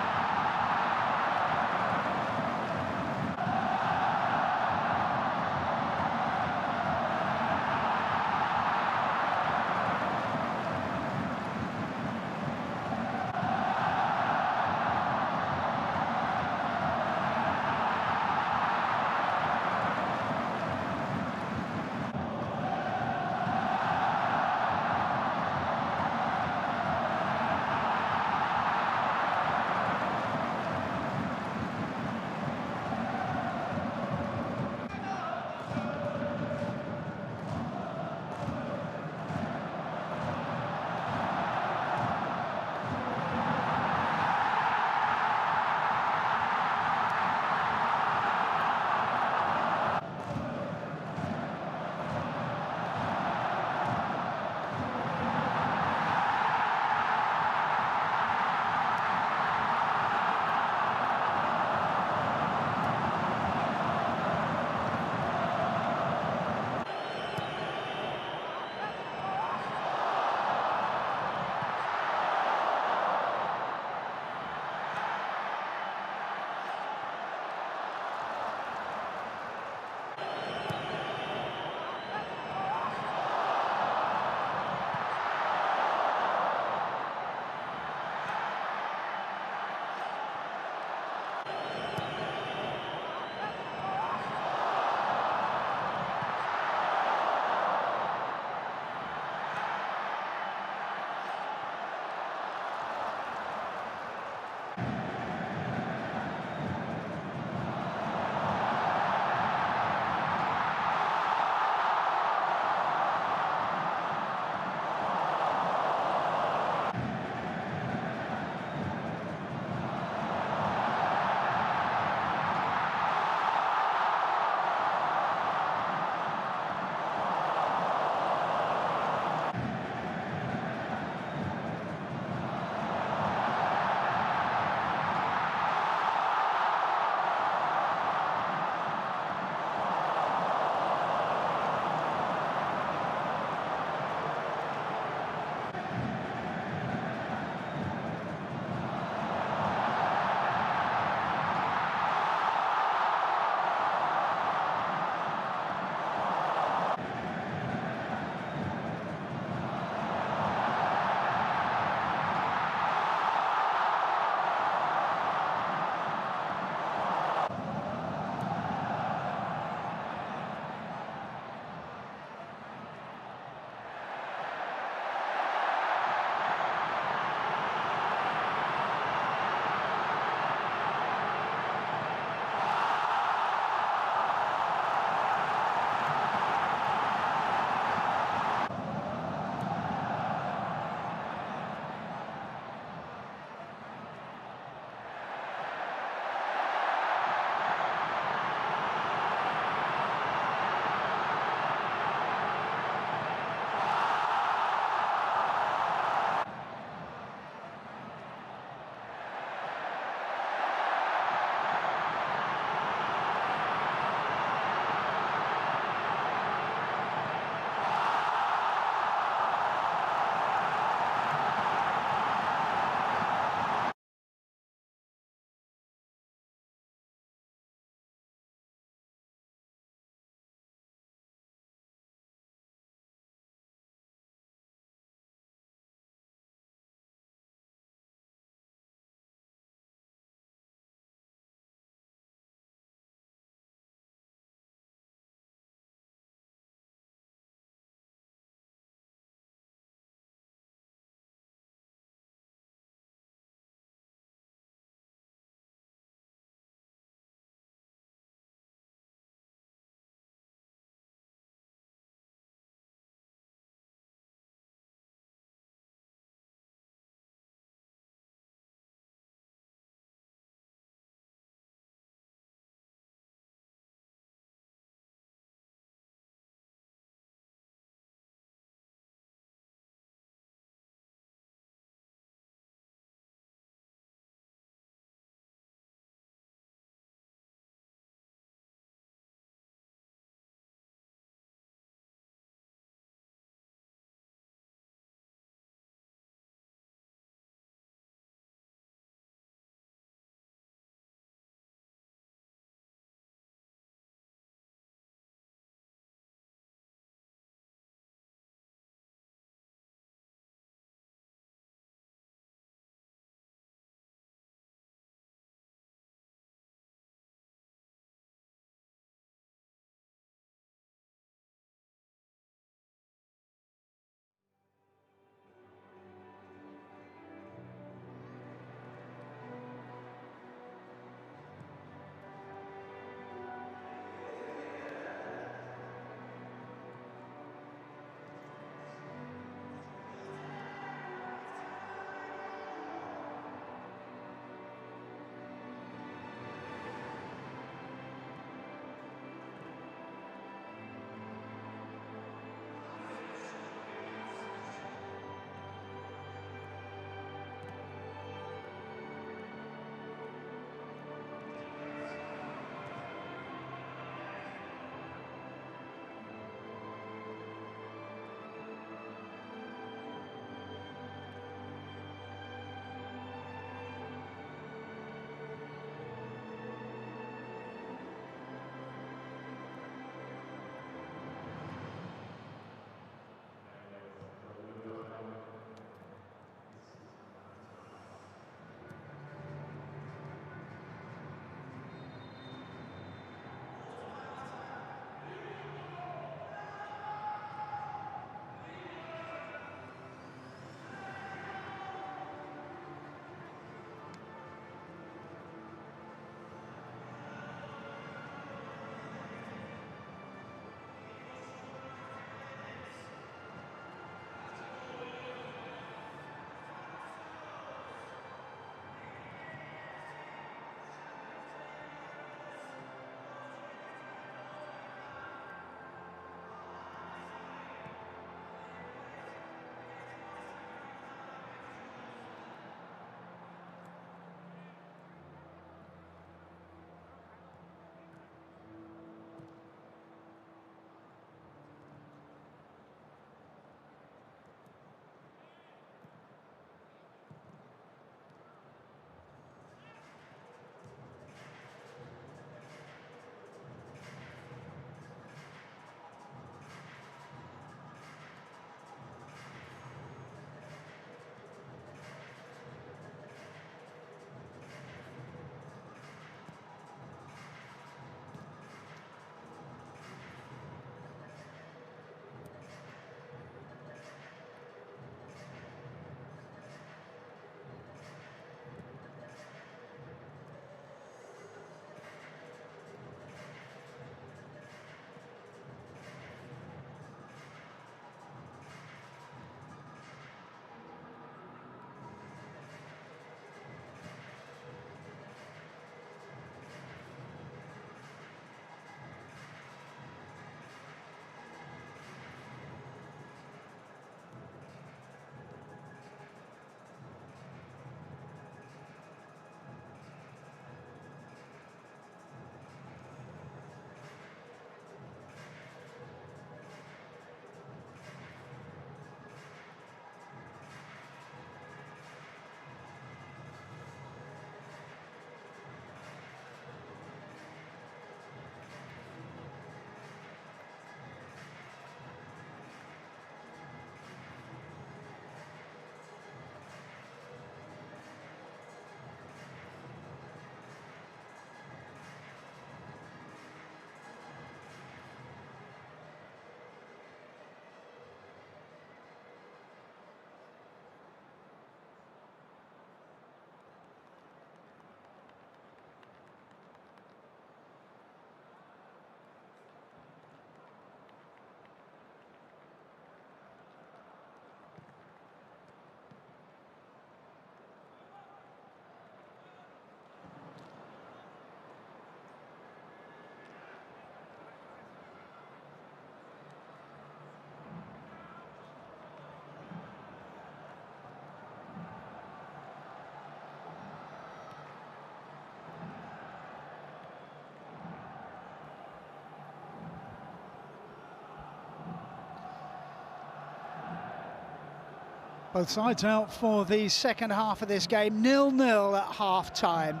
Both sides out for the second half of this game, 0-0 at half-time.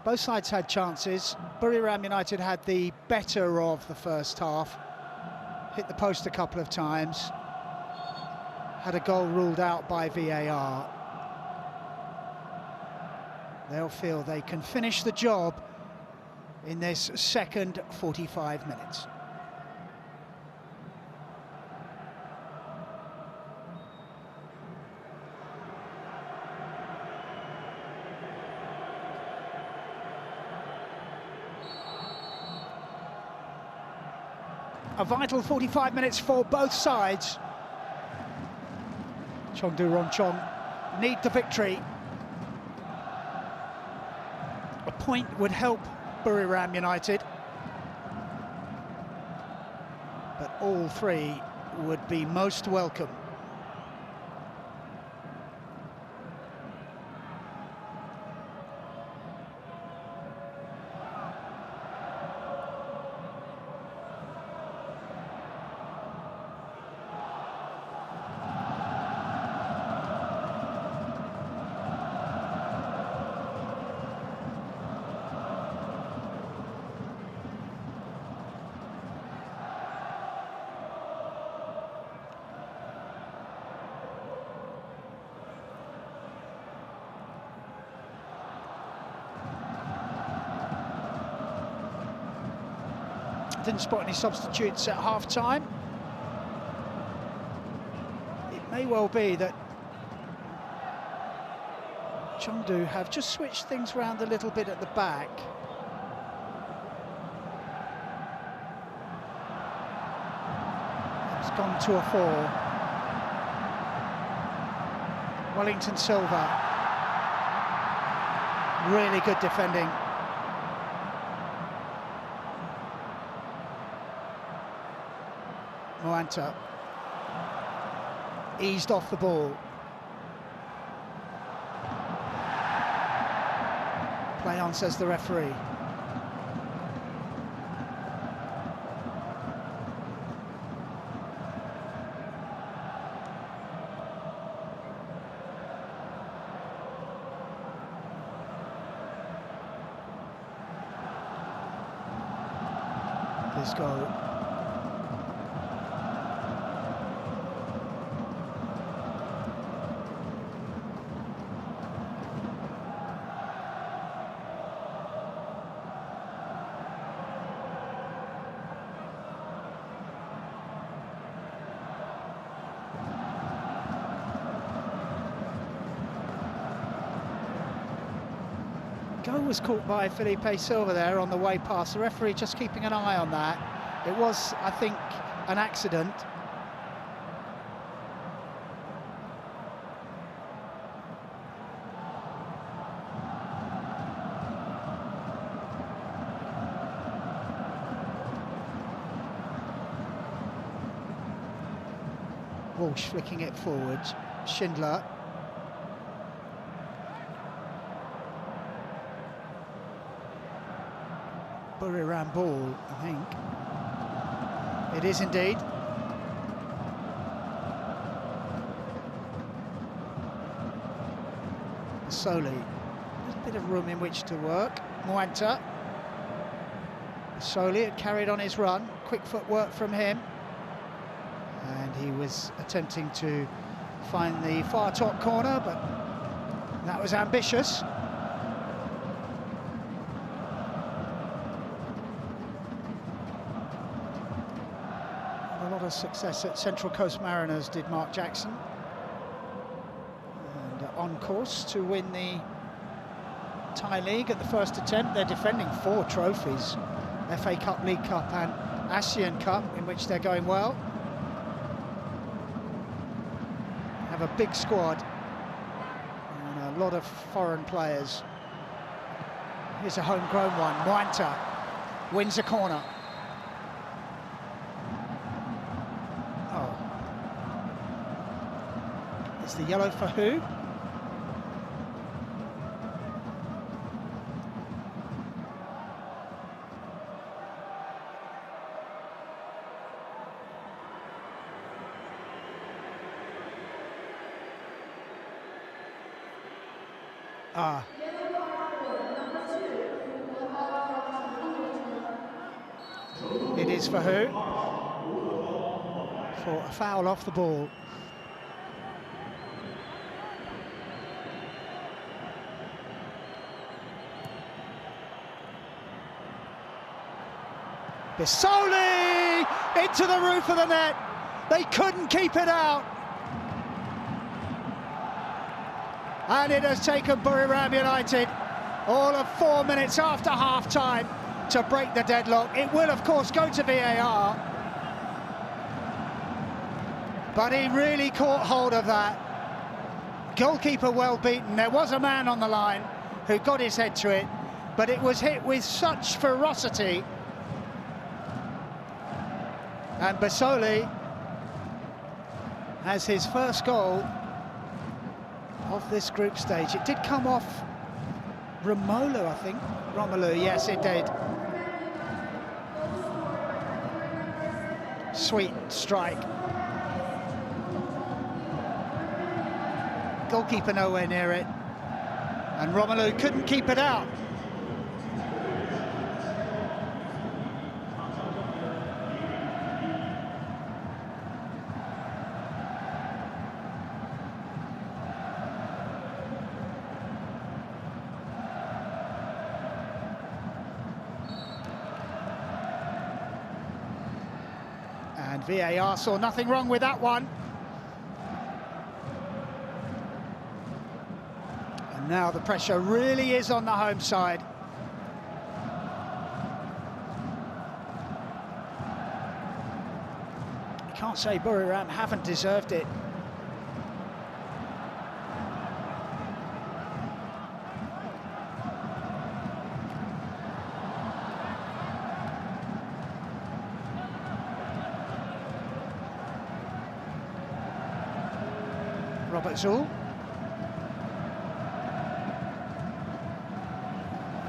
Both sides had chances. Buriram United had the better of the first half. Hit the post a couple of times. Had a goal ruled out by VAR. They'll feel they can finish the job in this second 45 minutes. A vital 45 minutes for both sides. Chengdu Rongcheng need the victory. A point would help Buriram United, but all three would be most welcome. Didn't spot any substitutes at half-time. It may well be that Chengdu have just switched things around a little bit at the back. It's gone to a 4. Wellington Silva. Really good defending. Moanta eased off the ball. Play on, says the referee. This goal. Goal was caught by Felipe Silva there on the way past. The referee just keeping an eye on that. It was, I think, an accident. Walsh flicking it forward. Schindler. Buriram ball, I think. It is indeed. Soli. There's a bit of room in which to work. Moanta. Soli had carried on his run. Quick footwork from him. And he was attempting to find the far top corner, but that was ambitious. A lot of success at Central Coast Mariners did Mark Jackson, and on course to win the Thai League at the first attempt. They're defending 4 trophies, FA Cup, League Cup and ASEAN Cup, in which they're going well. Have a big squad and a lot of foreign players. Here's a homegrown one. Moanta wins a corner. It's the yellow for who? Ah. It is for who? For a foul off the ball. Bisoli into the roof of the net. They couldn't keep it out. And it has taken Buriram United all of 4 minutes after half-time to break the deadlock. It will, of course, go to VAR. But he really caught hold of that. Goalkeeper well beaten. There was a man on the line who got his head to it, but it was hit with such ferocity. And Bisoli has his first goal of this group stage. It did come off Romelu, I think. Romelu, yes, it did. Sweet strike. Goalkeeper nowhere near it. And Romelu couldn't keep it out. And VAR saw nothing wrong with that one. And now the pressure really is on the home side. You can't say Buriram haven't deserved it. Robert Zul.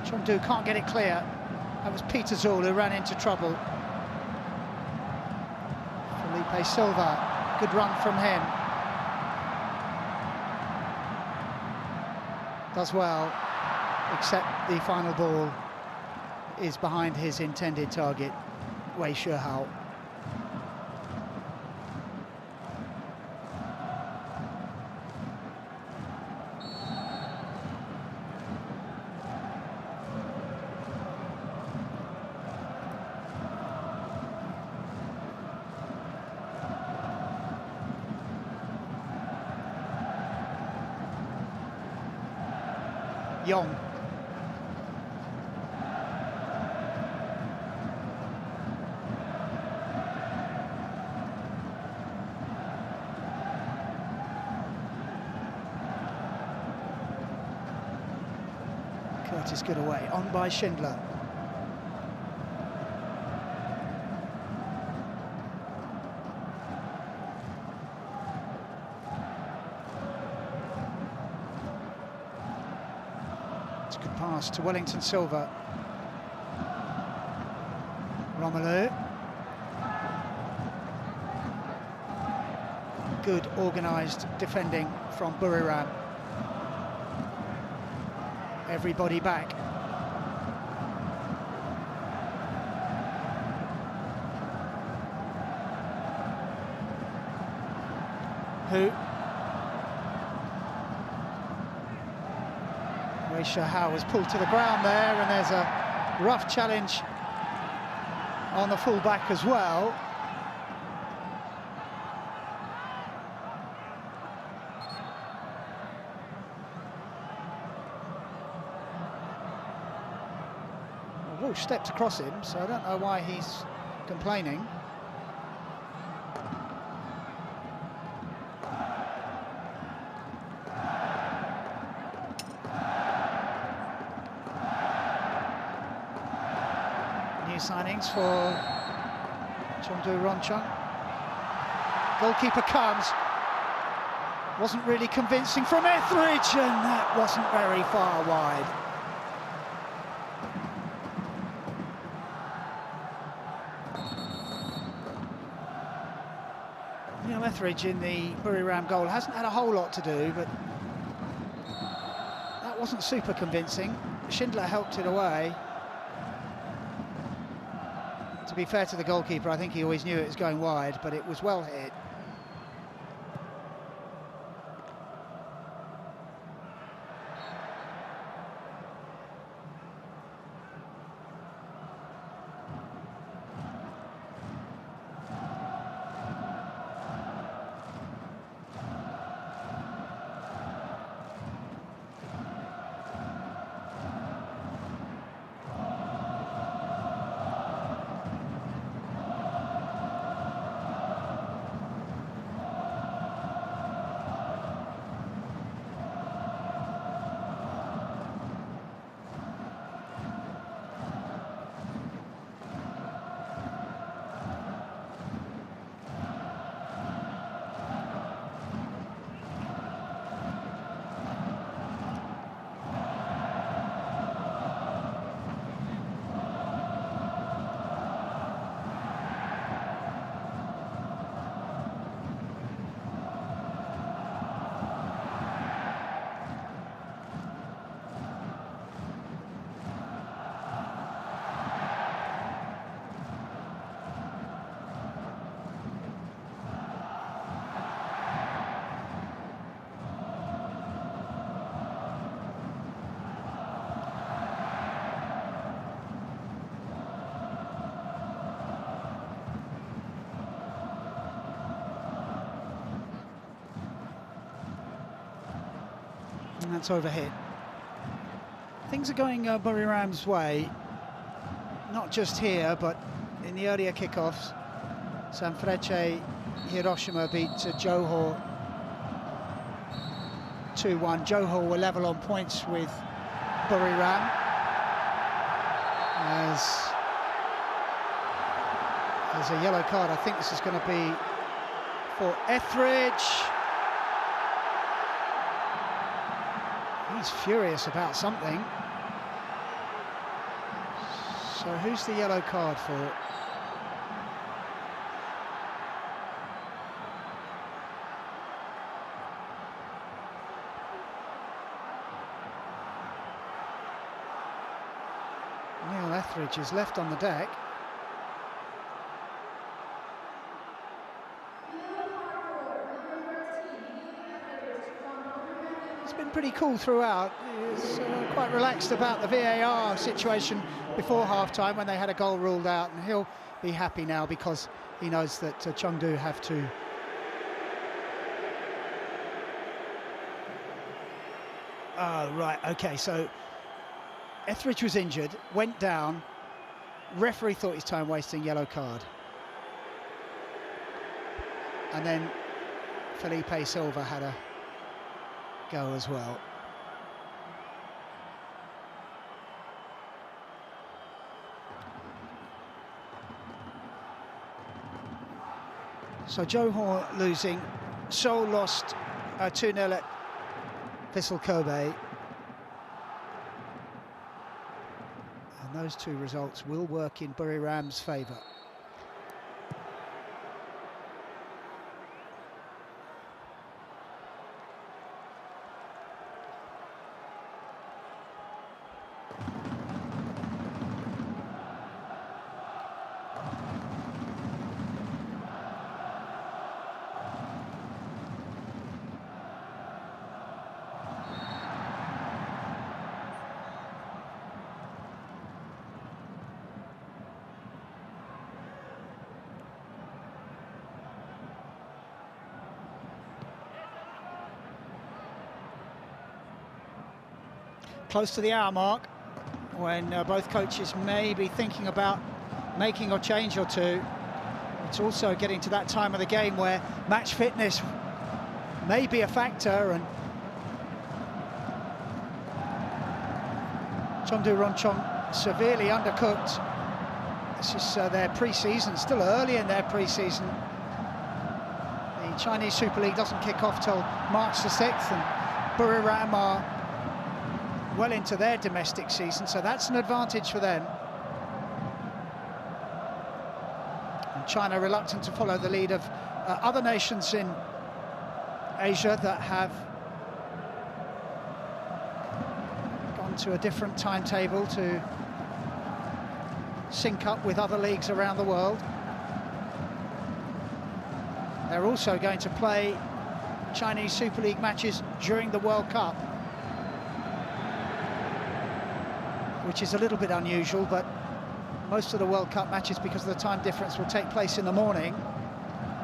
Chengdu can't get it clear. That was Peter Zul who ran into trouble. Felipe Silva, good run from him. Does well, except the final ball is behind his intended target, Wei Shihao. Yong. Curtis good away, on by Schindler. Good pass to Wellington Silva. Romelu. Good organised defending from Buriram. Everybody back. Who? Wei Shihao was pulled to the ground there, and there's a rough challenge on the full-back as well. Well, Walsh stepped across him, so I don't know why he's complaining. Signings for Chengdu Rongcheng. Goalkeeper comes. Wasn't really convincing from Etheridge, and that wasn't very far wide. Neil Etheridge in the Buriram goal hasn't had a whole lot to do, but that wasn't super convincing. Schindler helped it away. To be fair to the goalkeeper, I think he always knew it was going wide, but it was well hit. And that's overhit. Things are going Buriram's way, not just here, but in the earlier kickoffs. Sanfrecce Hiroshima beat Johor 2-1. Johor were level on points with Buriram. As there's a yellow card, I think this is going to be for Etheridge. He's furious about something. So who's the yellow card for? Neil Etheridge is left on the deck. Pretty cool throughout. He's quite relaxed about the VAR situation before half-time when they had a goal ruled out, and he'll be happy now because he knows that Chengdu have to right, okay, so Etheridge was injured, went down, referee thought his time wasting, yellow card, and then Felipe Silva had a go as well. So Johor losing, Seoul lost 2-0 at Vissel Kobe. And those two results will work in Buriram's favour. Close to the hour mark, when both coaches may be thinking about making a change or two. It's also getting to that time of the game where match fitness may be a factor, and Chengdu Rongcheng severely undercooked. This is their pre-season, still early in their pre-season. The Chinese Super League doesn't kick off till March the 6th, and Buriram are well into their domestic season, so that's an advantage for them. And China reluctant to follow the lead of other nations in Asia that have onto a different timetable to sync up with other leagues around the world. They're also going to play Chinese Super League matches during the World Cup, which is a little bit unusual, but most of the World Cup matches, because of the time difference, will take place in the morning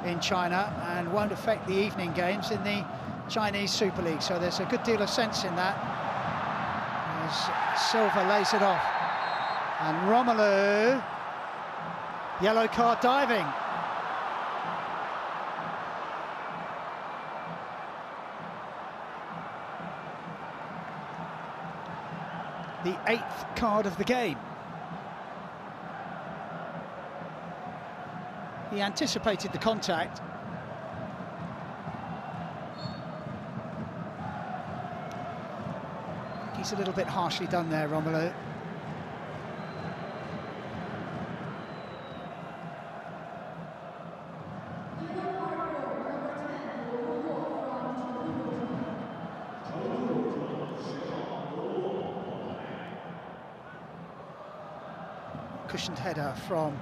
in China and won't affect the evening games in the Chinese Super League. So there's a good deal of sense in that as Silva lays it off. And Romelu, yellow card diving. The 8th card of the game. He anticipated the contact. He's a little bit harshly done there, Romelu. Cushioned header from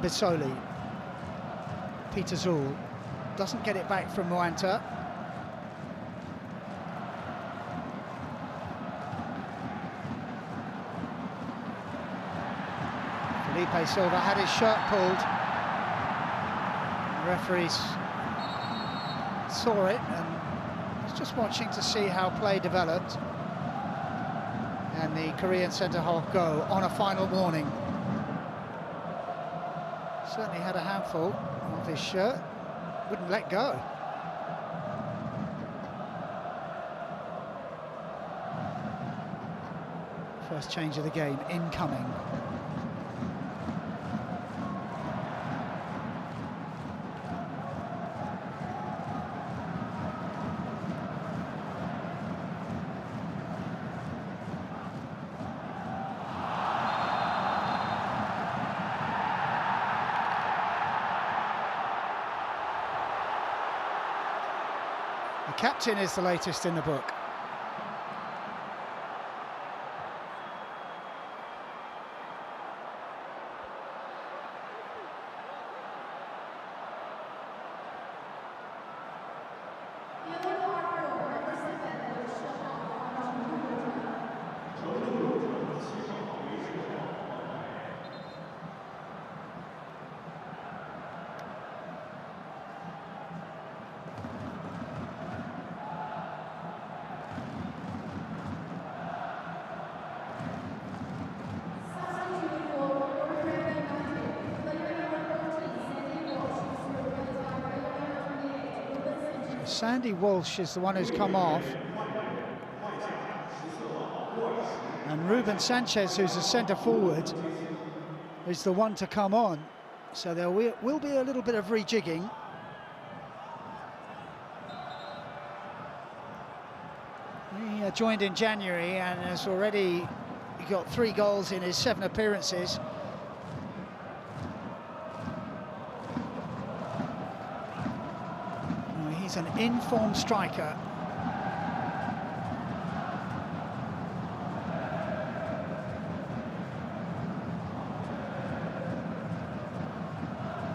Bissoli. Peter Zuhl doesn't get it back from Muanta. Felipe Silva had his shirt pulled. The referees saw it and was just watching to see how play developed. And the Korean centre-half go on a final warning. Certainly had a handful of his shirt, wouldn't let go. First change of the game incoming. The captain is the latest in the book. Sandy Walsh is the one who's come off, and Ruben Sanchez, who's a centre forward, is the one to come on. So there will be a little bit of rejigging. He joined in January and has already got 3 goals in his 7 appearances. He's an in-form striker.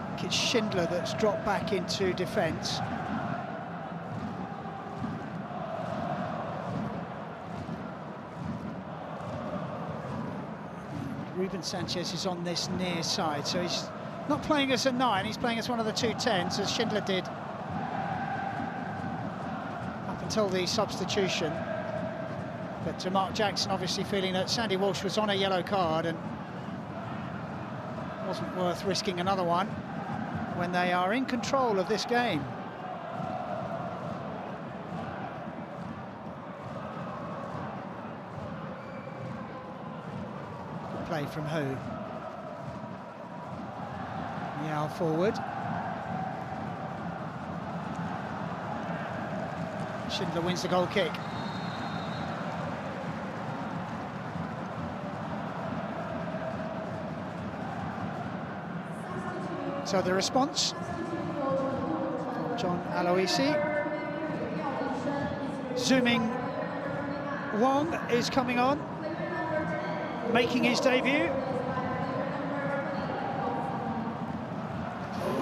I think it's Schindler that's dropped back into defence. Ruben Sanchez is on this near side, so he's not playing as a 9, he's playing as one of the 2 10s, as Schindler did until the substitution. But Mark Jackson obviously feeling that Sandy Walsh was on a yellow card and wasn't worth risking another one when they are in control of this game. Good play from who? Now forward. Schindler wins the goal kick. So the response from John Aloisi. Zooming Wong is coming on. making his debut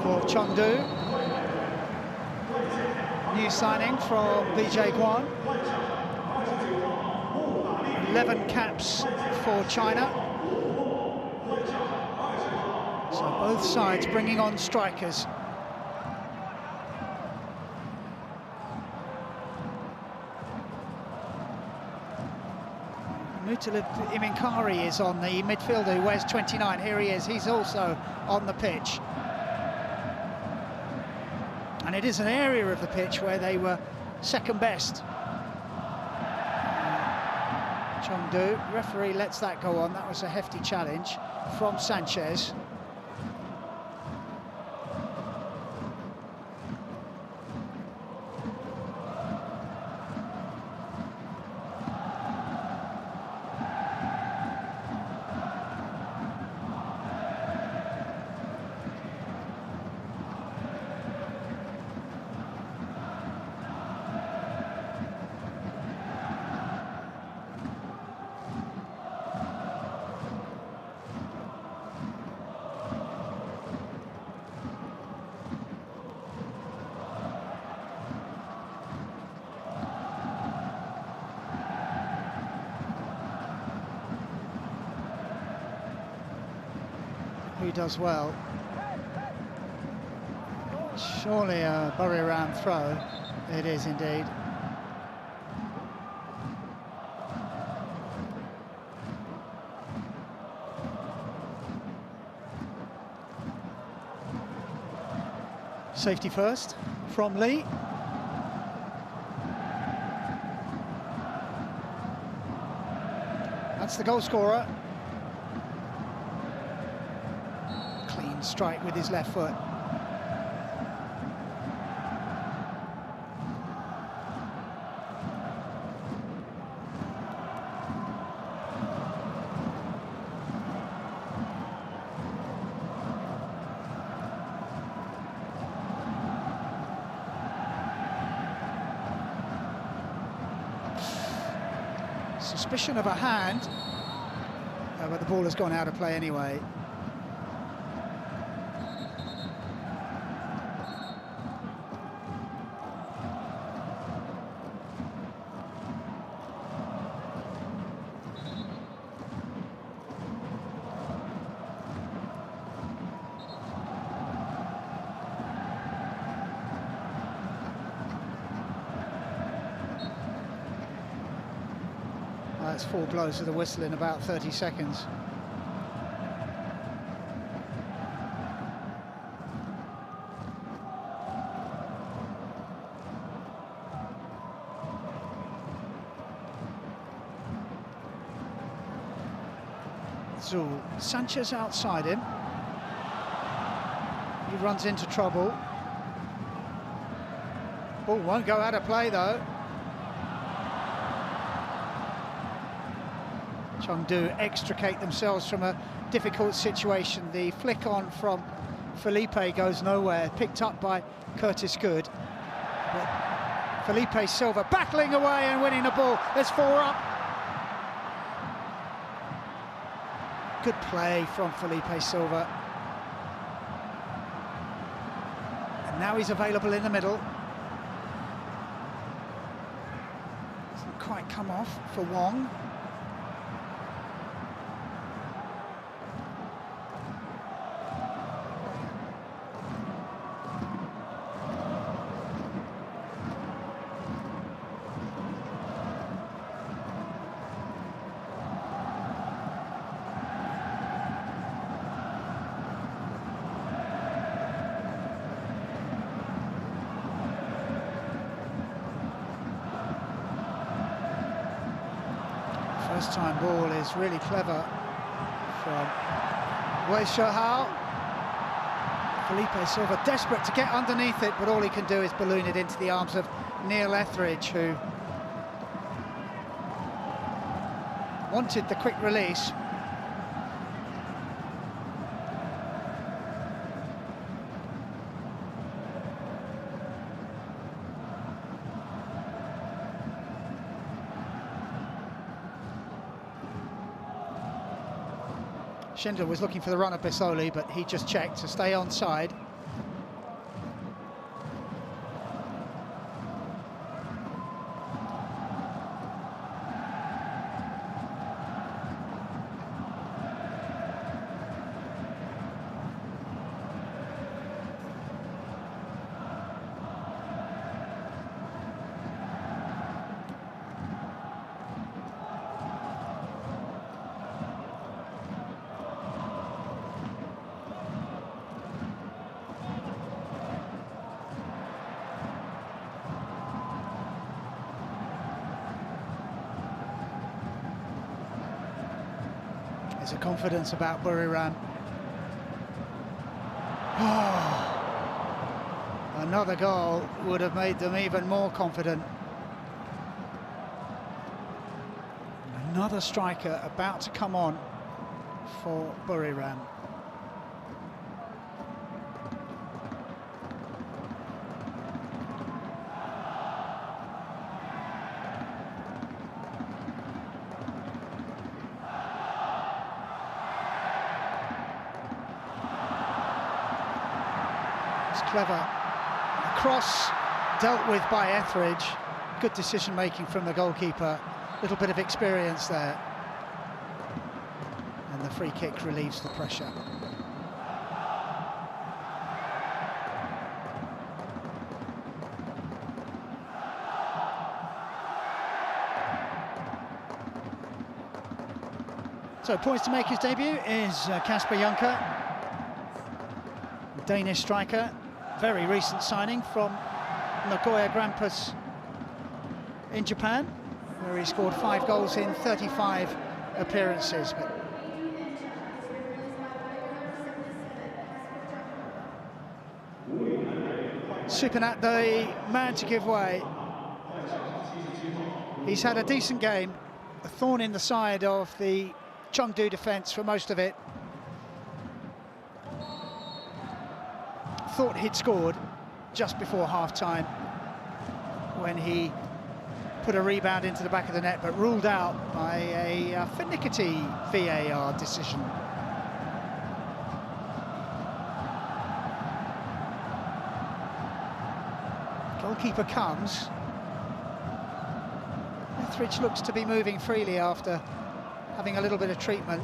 for Chengdu. New signing from BJ Guan. 11 caps for China. So both sides bringing on strikers. Mutalib Iminkari is on, the midfielder who wears 29. Here he is, he's also on the pitch. And it is an area of the pitch where they were second best. Chengdu, referee lets that go on. That was a hefty challenge from Sanchez. Who does well? Surely a Buriram throw. It is indeed. Safety first from Lee. That's the goal scorer. Clean strike with his left foot. Suspicion of a hand, but the ball has gone out of play anyway. That's 4 blows of the whistle in about 30 seconds. So Sanchez outside him. He runs into trouble. Ball won't go out of play though. Chengdu extricate themselves from a difficult situation. The flick on from Felipe goes nowhere, picked up by Curtis Good. But Felipe Silva battling away and winning the ball. There's 4 up. Good play from Felipe Silva. And now he's available in the middle. Doesn't quite come off for Wong. First time ball is really clever from Wei Shihao. Felipe Silva desperate to get underneath it, but all he can do is balloon it into the arms of Neil Etheridge, who wanted the quick release. Chengdu was looking for the run of Bissoli, but he just checked to stay onside. There's a confidence about Buriram. Oh, another goal would have made them even more confident. Another striker about to come on for Buriram. Clever. A cross dealt with by Etheridge. Good decision making from the goalkeeper. A little bit of experience there. And the free kick relieves the pressure. So poised to make his debut is Kasper Junker, Danish striker. Very recent signing from Nagoya Grampus in Japan, where he scored 5 goals in 35 appearances. But Supinat, the man to give way. He's had a decent game, a thorn in the side of the Chengdu defence for most of it. Thought he'd scored just before half-time when he put a rebound into the back of the net, but ruled out by a finicky VAR decision. Goalkeeper comes. Etheridge looks to be moving freely after having a little bit of treatment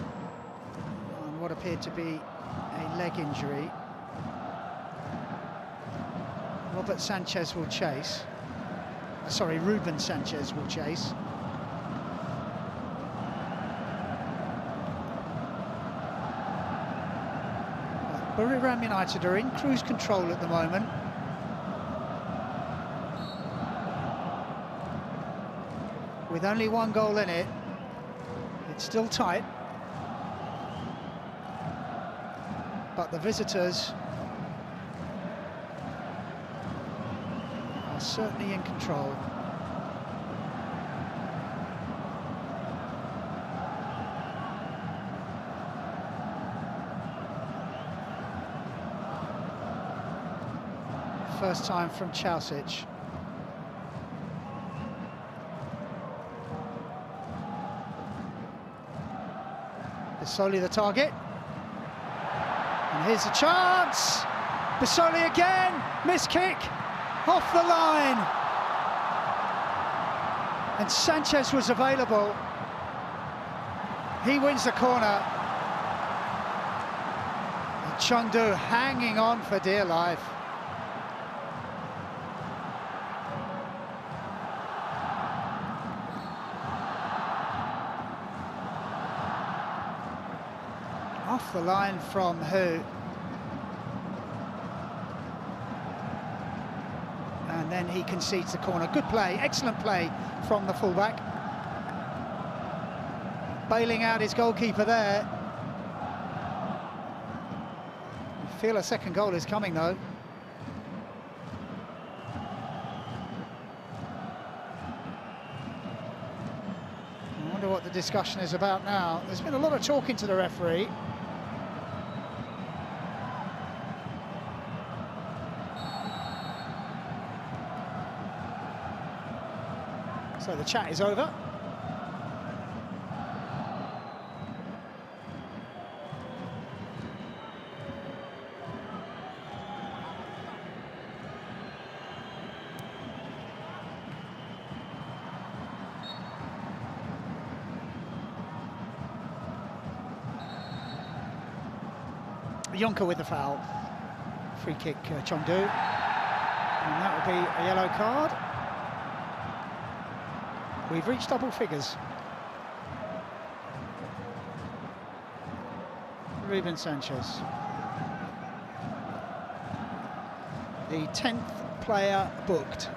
on what appeared to be a leg injury. Robert Sanchez will chase. Sorry, Ruben Sanchez will chase. Buriram United are in cruise control at the moment. With only 1 goal in it, it's still tight. But the visitors certainly in control. First time from Chausic. Bissoli the target. And here's a chance. Bissoli again, miss kick. Off the line, and Sanchez was available. He wins the corner. And Chengdu hanging on for dear life. Off the line from who? And then he concedes the corner. Good play, excellent play from the fullback. Bailing out his goalkeeper there. I feel a second goal is coming though. I wonder what the discussion is about now. There's been a lot of talking to the referee. So the chat is over. Juncker with the foul. Free kick, Chengdu. And that will be a yellow card. We've reached double figures. Ruben Sanchez. The 10th player booked.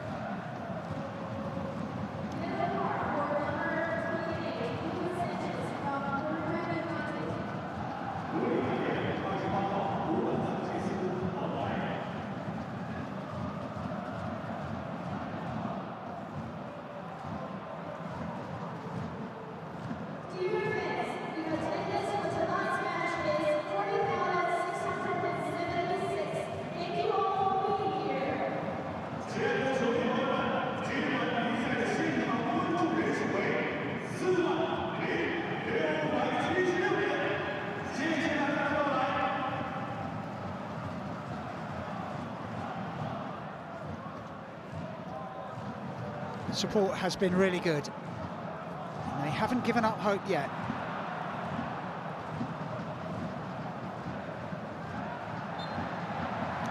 Support has been really good. And they haven't given up hope yet.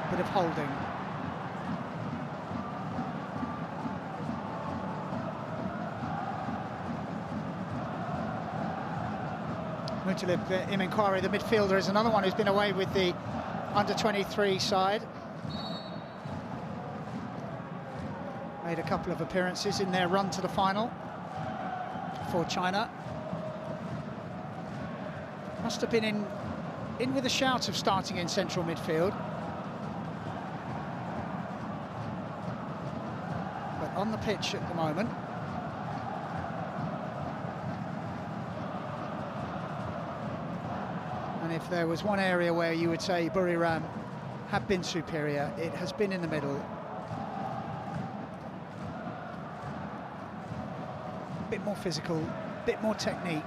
Bit of holding. Mutalib Imenkwari, the midfielder, is another one who's been away with the under-23 side. Made a couple of appearances in their run to the final for China. Must have been in with a shout of starting in central midfield. But on the pitch at the moment. And if there was one area where you would say Buriram have been superior, it has been in the middle. Bit more physical, bit more technique.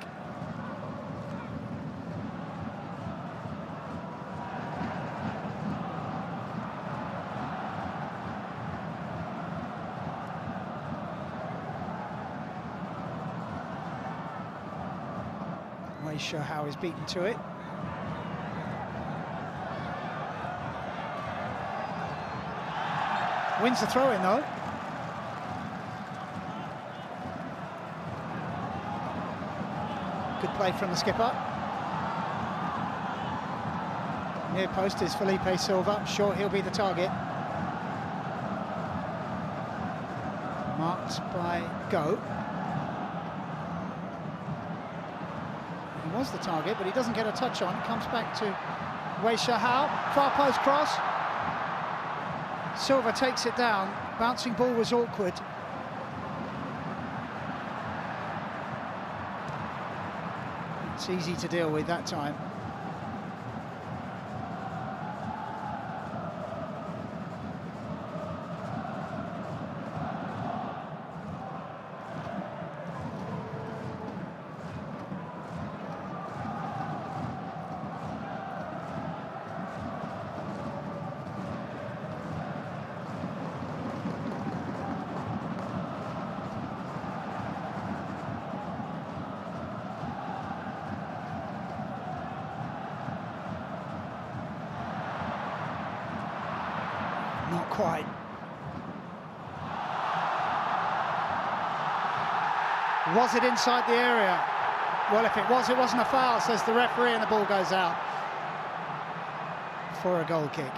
Wei Shihao is beaten to it. Wins the throw-in though. Good play from the skipper. Near post is Felipe Silva. Sure, he'll be the target. Marked by Go. He was the target, but he doesn't get a touch on. Comes back to Wei Shihao. Far post cross. Silva takes it down. Bouncing ball was awkward. It's easy to deal with that time. Not quite. Was it inside the area? Well, if it was, it wasn't a foul, says the referee, and the ball goes out for a goal kick.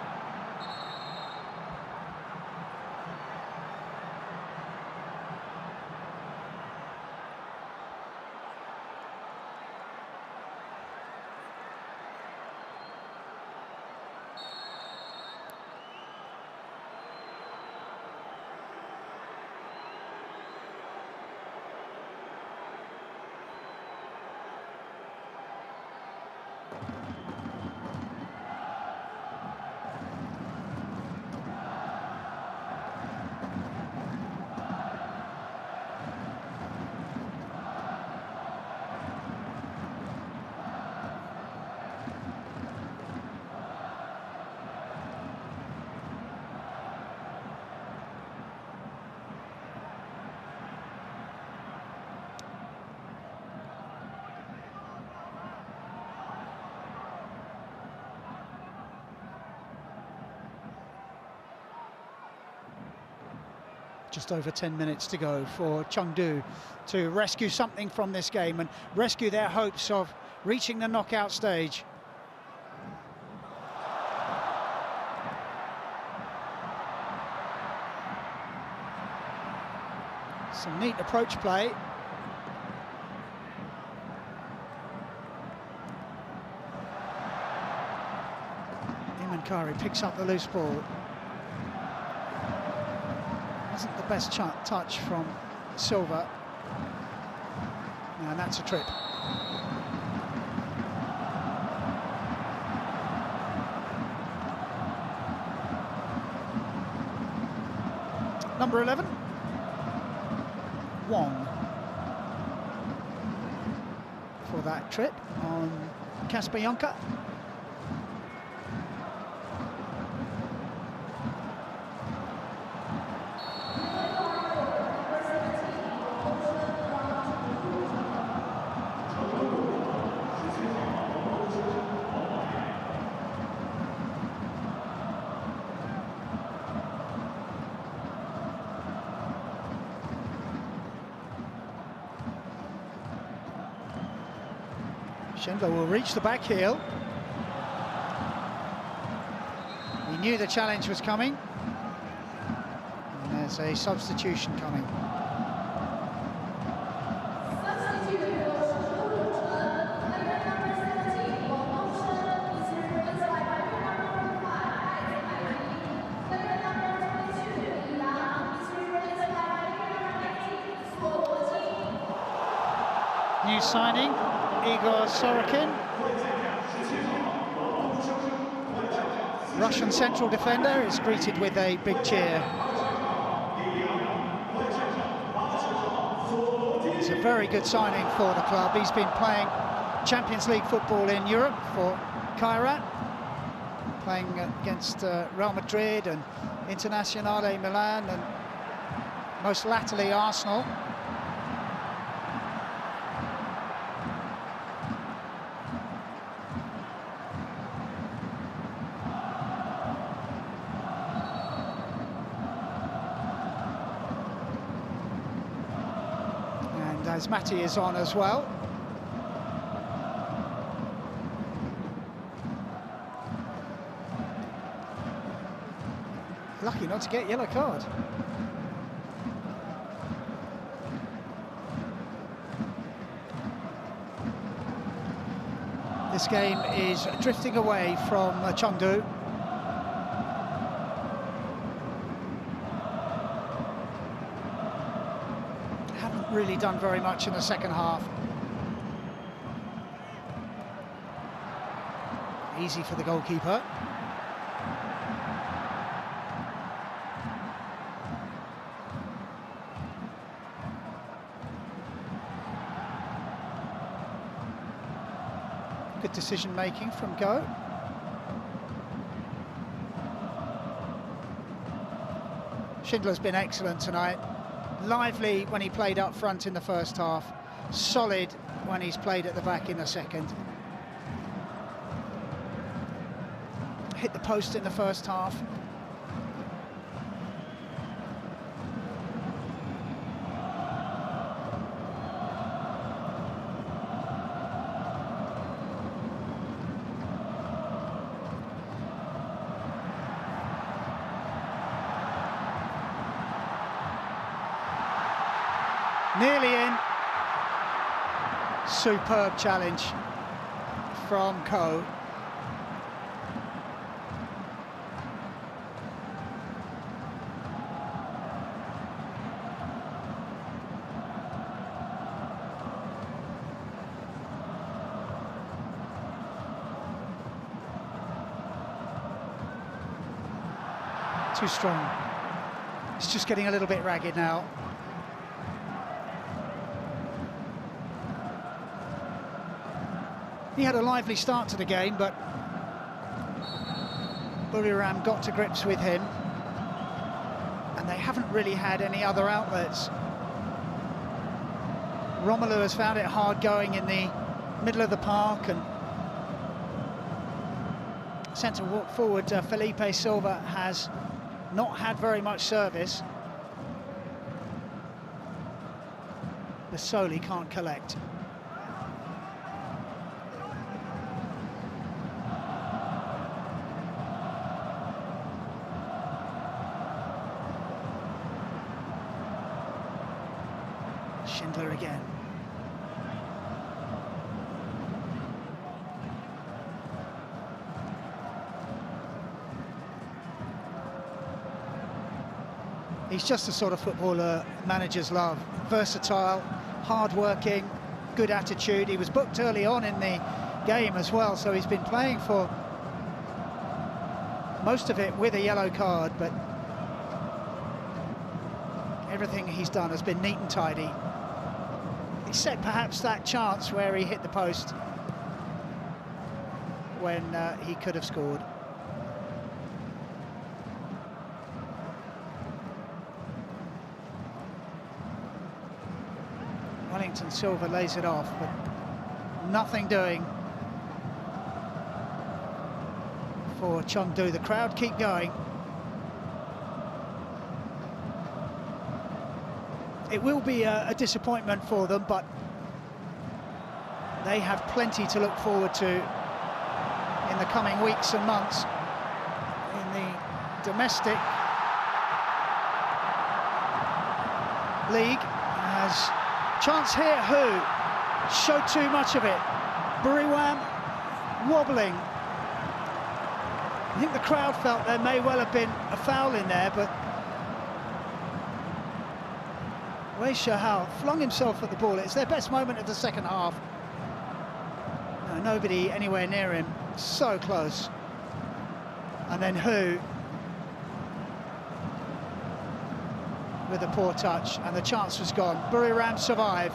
Just over 10 minutes to go for Chengdu to rescue something from this game and rescue their hopes of reaching the knockout stage. Some neat approach play. Kari picks up the loose ball. Wasn't the best touch from Silva. And that's a trip. Number 11, Wong, for that trip on Kasper Junker. Schindler will reach the back heel. He knew the challenge was coming. And there's a substitution coming. New signing, Igor Sorokin, Russian central defender, is greeted with a big cheer. It's a very good signing for the club. He's been playing Champions League football in Europe for Kairat, playing against Real Madrid and Internazionale Milan and most latterly Arsenal. As Matty is on as well. Lucky not to get yellow card. This game is drifting away from Chengdu. Really done very much in the second half. Easy for the goalkeeper. Good decision making from Go. Schindler's been excellent tonight. Lively when he played up front in the first half, solid when he's played at the back in the second. Hit the post in the first half. Nearly in. Superb challenge from Ko. Too strong. It's just getting a little bit ragged now. He had a lively start to the game, but Buriram got to grips with him, and they haven't really had any other outlets. Romelu has found it hard going in the middle of the park, and centre forward Felipe Silva has not had very much service. Basoli can't collect. Schindler again. He's just the sort of footballer managers love. Versatile, hard-working, good attitude. He was booked early on in the game as well, so he's been playing for most of it with a yellow card, but everything he's done has been neat and tidy, except perhaps that chance where he hit the post when he could have scored. Wellington Silva lays it off, but nothing doing for Chengdu. The crowd keep going. It will be a disappointment for them, but they have plenty to look forward to in the coming weeks and months in the domestic league. As chance here, who showed too much of it. Buriram wobbling. I think the crowd felt there may well have been a foul in there, but Wei Shihao flung himself at the ball. It's their best moment of the second half. No, nobody anywhere near him, so close. And then Hu with a poor touch, and the chance was gone. Buriram survive.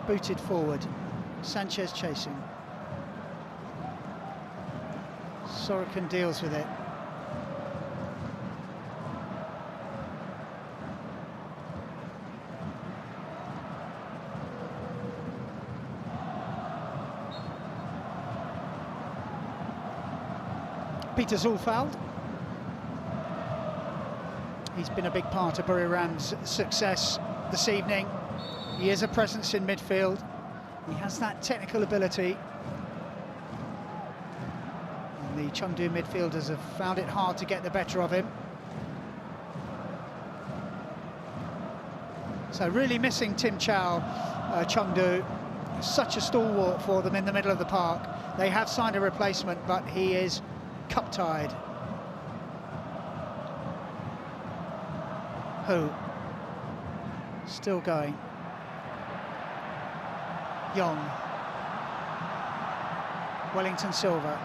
Booted forward. Sanchez chasing. Sorokin deals with it. Peter Zul fouled. He's been a big part of Buriram's success this evening. He is a presence in midfield. He has that technical ability. And the Chengdu midfielders have found it hard to get the better of him. So really missing Tim Chow, Chengdu. Such a stalwart for them in the middle of the park. They have signed a replacement, but he is cup-tied. Who? Still going. Young. Wellington Silva.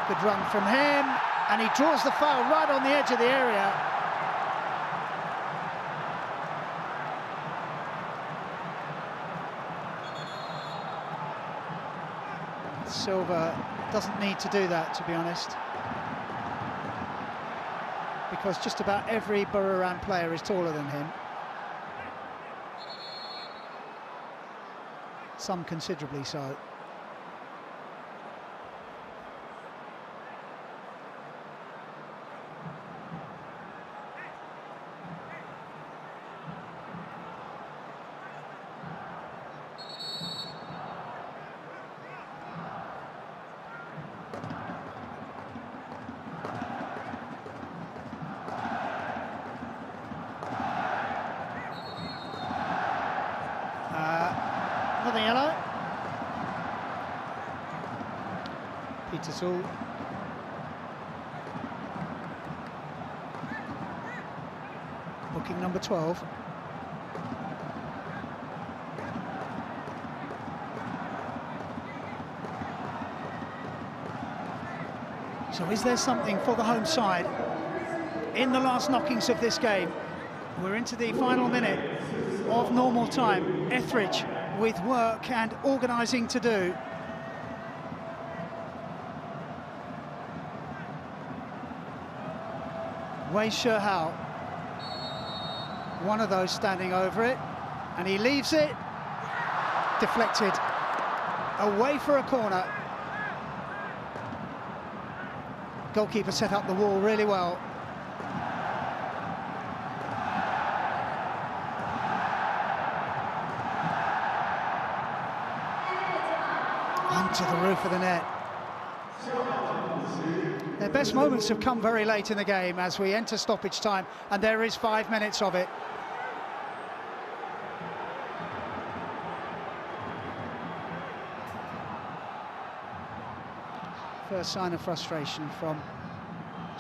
Good run from him, and he draws the foul right on the edge of the area. Silva doesn't need to do that, to be honest, because just about every Buriram player is taller than him. Some considerably so. Another yellow. Peter Zul. Booking number 12. So is there something for the home side in the last knockings of this game? We're into the final minute of normal time. Etheridge with work and organising to do. Wei Shihao, one of those standing over it, and he leaves it deflected away for a corner. Goalkeeper set up the wall really well. Onto the roof of the net. Their best moments have come very late in the game as we enter stoppage time, and there is 5 minutes of it. First sign of frustration from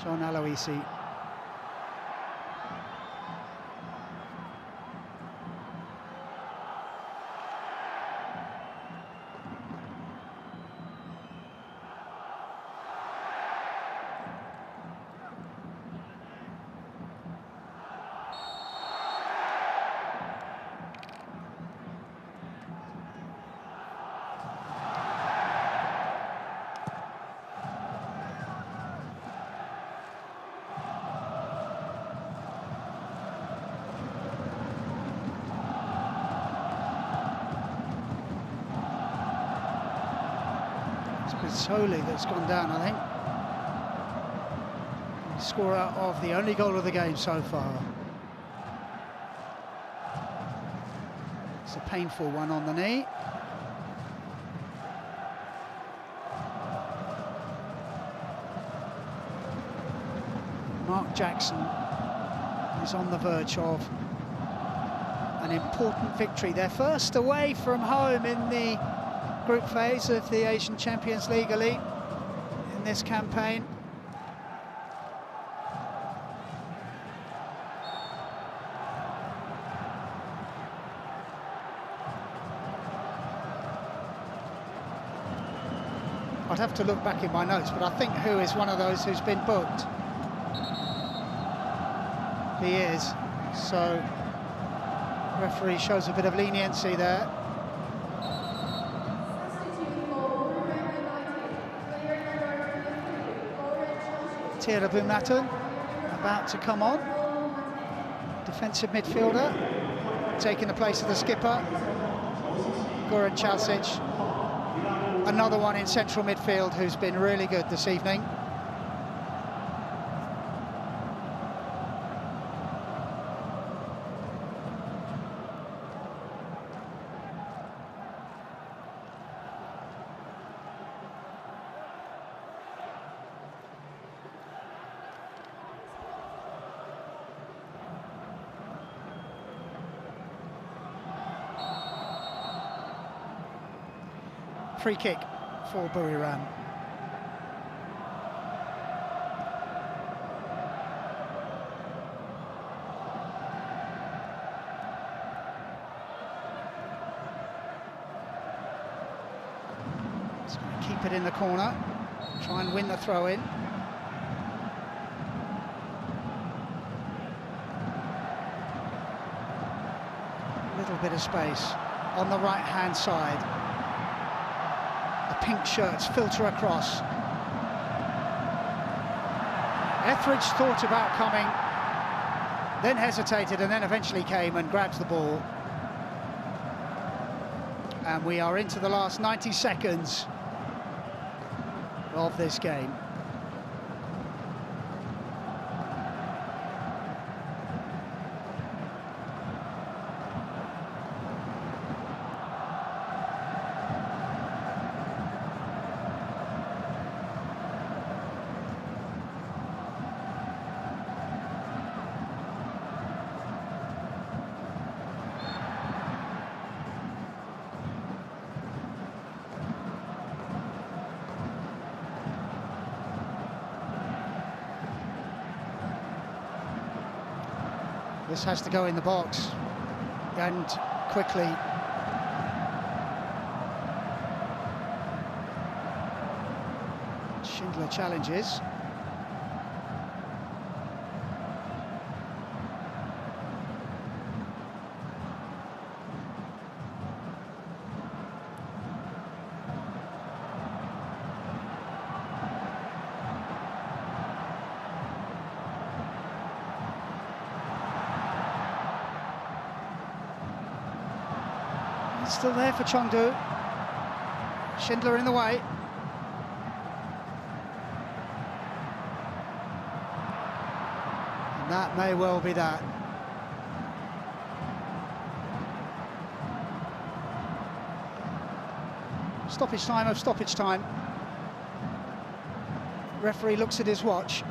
John Aloisi. Soli that's gone down, I think. Scorer of the only goal of the game so far. It's a painful one on the knee. Mark Jackson is on the verge of an important victory. Their first away from home in the group phase of the Asian Champions League Elite in this campaign. I'd have to look back in my notes, but I think Hu is one of those who's been booked. He is, so referee shows a bit of leniency there. Bunatan about to come on, defensive midfielder, taking the place of the skipper, Goran Časić, another one in central midfield who's been really good this evening. Free kick for Buriram. It's going to keep it in the corner, try and win the throw-in. Little bit of space on the right-hand side. Pink shirts filter across. Etheridge thought about coming, then hesitated, and then eventually came and grabs the ball. And we are into the last 90 seconds of this game. This has to go in the box, and quickly. Schindler challenges. Still there for Chengdu. Schindler in the way. That may well be that. Stoppage time of stoppage time. Referee looks at his watch.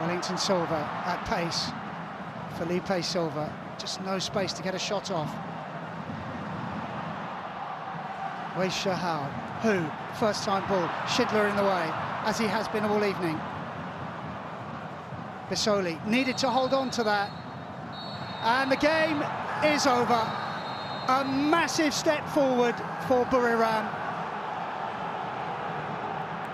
Wellington Silva at pace. Felipe Silva, just no space to get a shot off. Wei Shihao, who, first time ball, Schindler in the way, as he has been all evening. Bisoli needed to hold on to that. And the game is over. A massive step forward for Buriram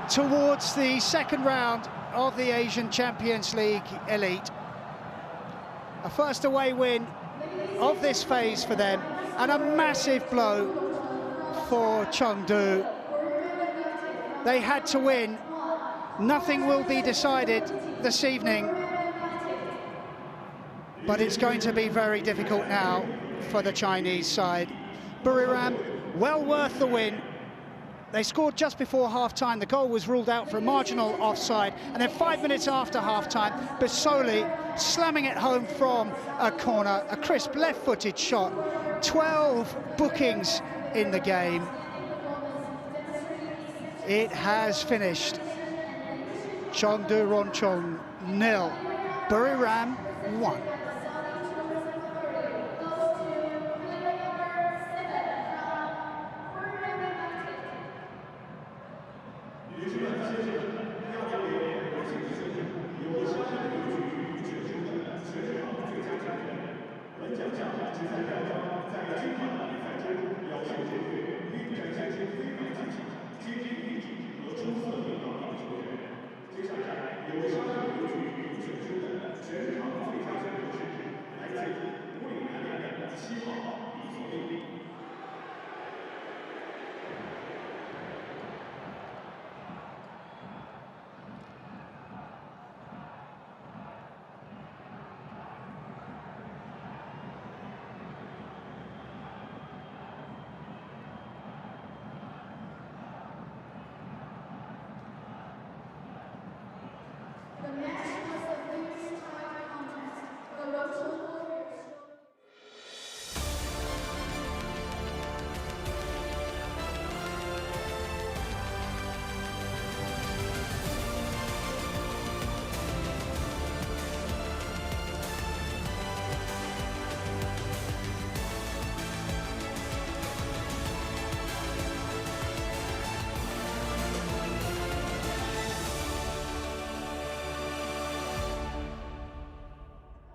towards the second round of the Asian Champions League Elite. A first away win of this phase for them, and a massive blow for Chengdu. They had to win. Nothing will be decided this evening, but it's going to be very difficult now for the Chinese side. Buriram, well worth the win. They scored just before half-time. The goal was ruled out for a marginal offside. And then 5 minutes after half-time, Bisoli slamming it home from a corner, a crisp left-footed shot. 12 bookings in the game. It has finished. Chengdu Rongcheng 0, Buriram 1. The match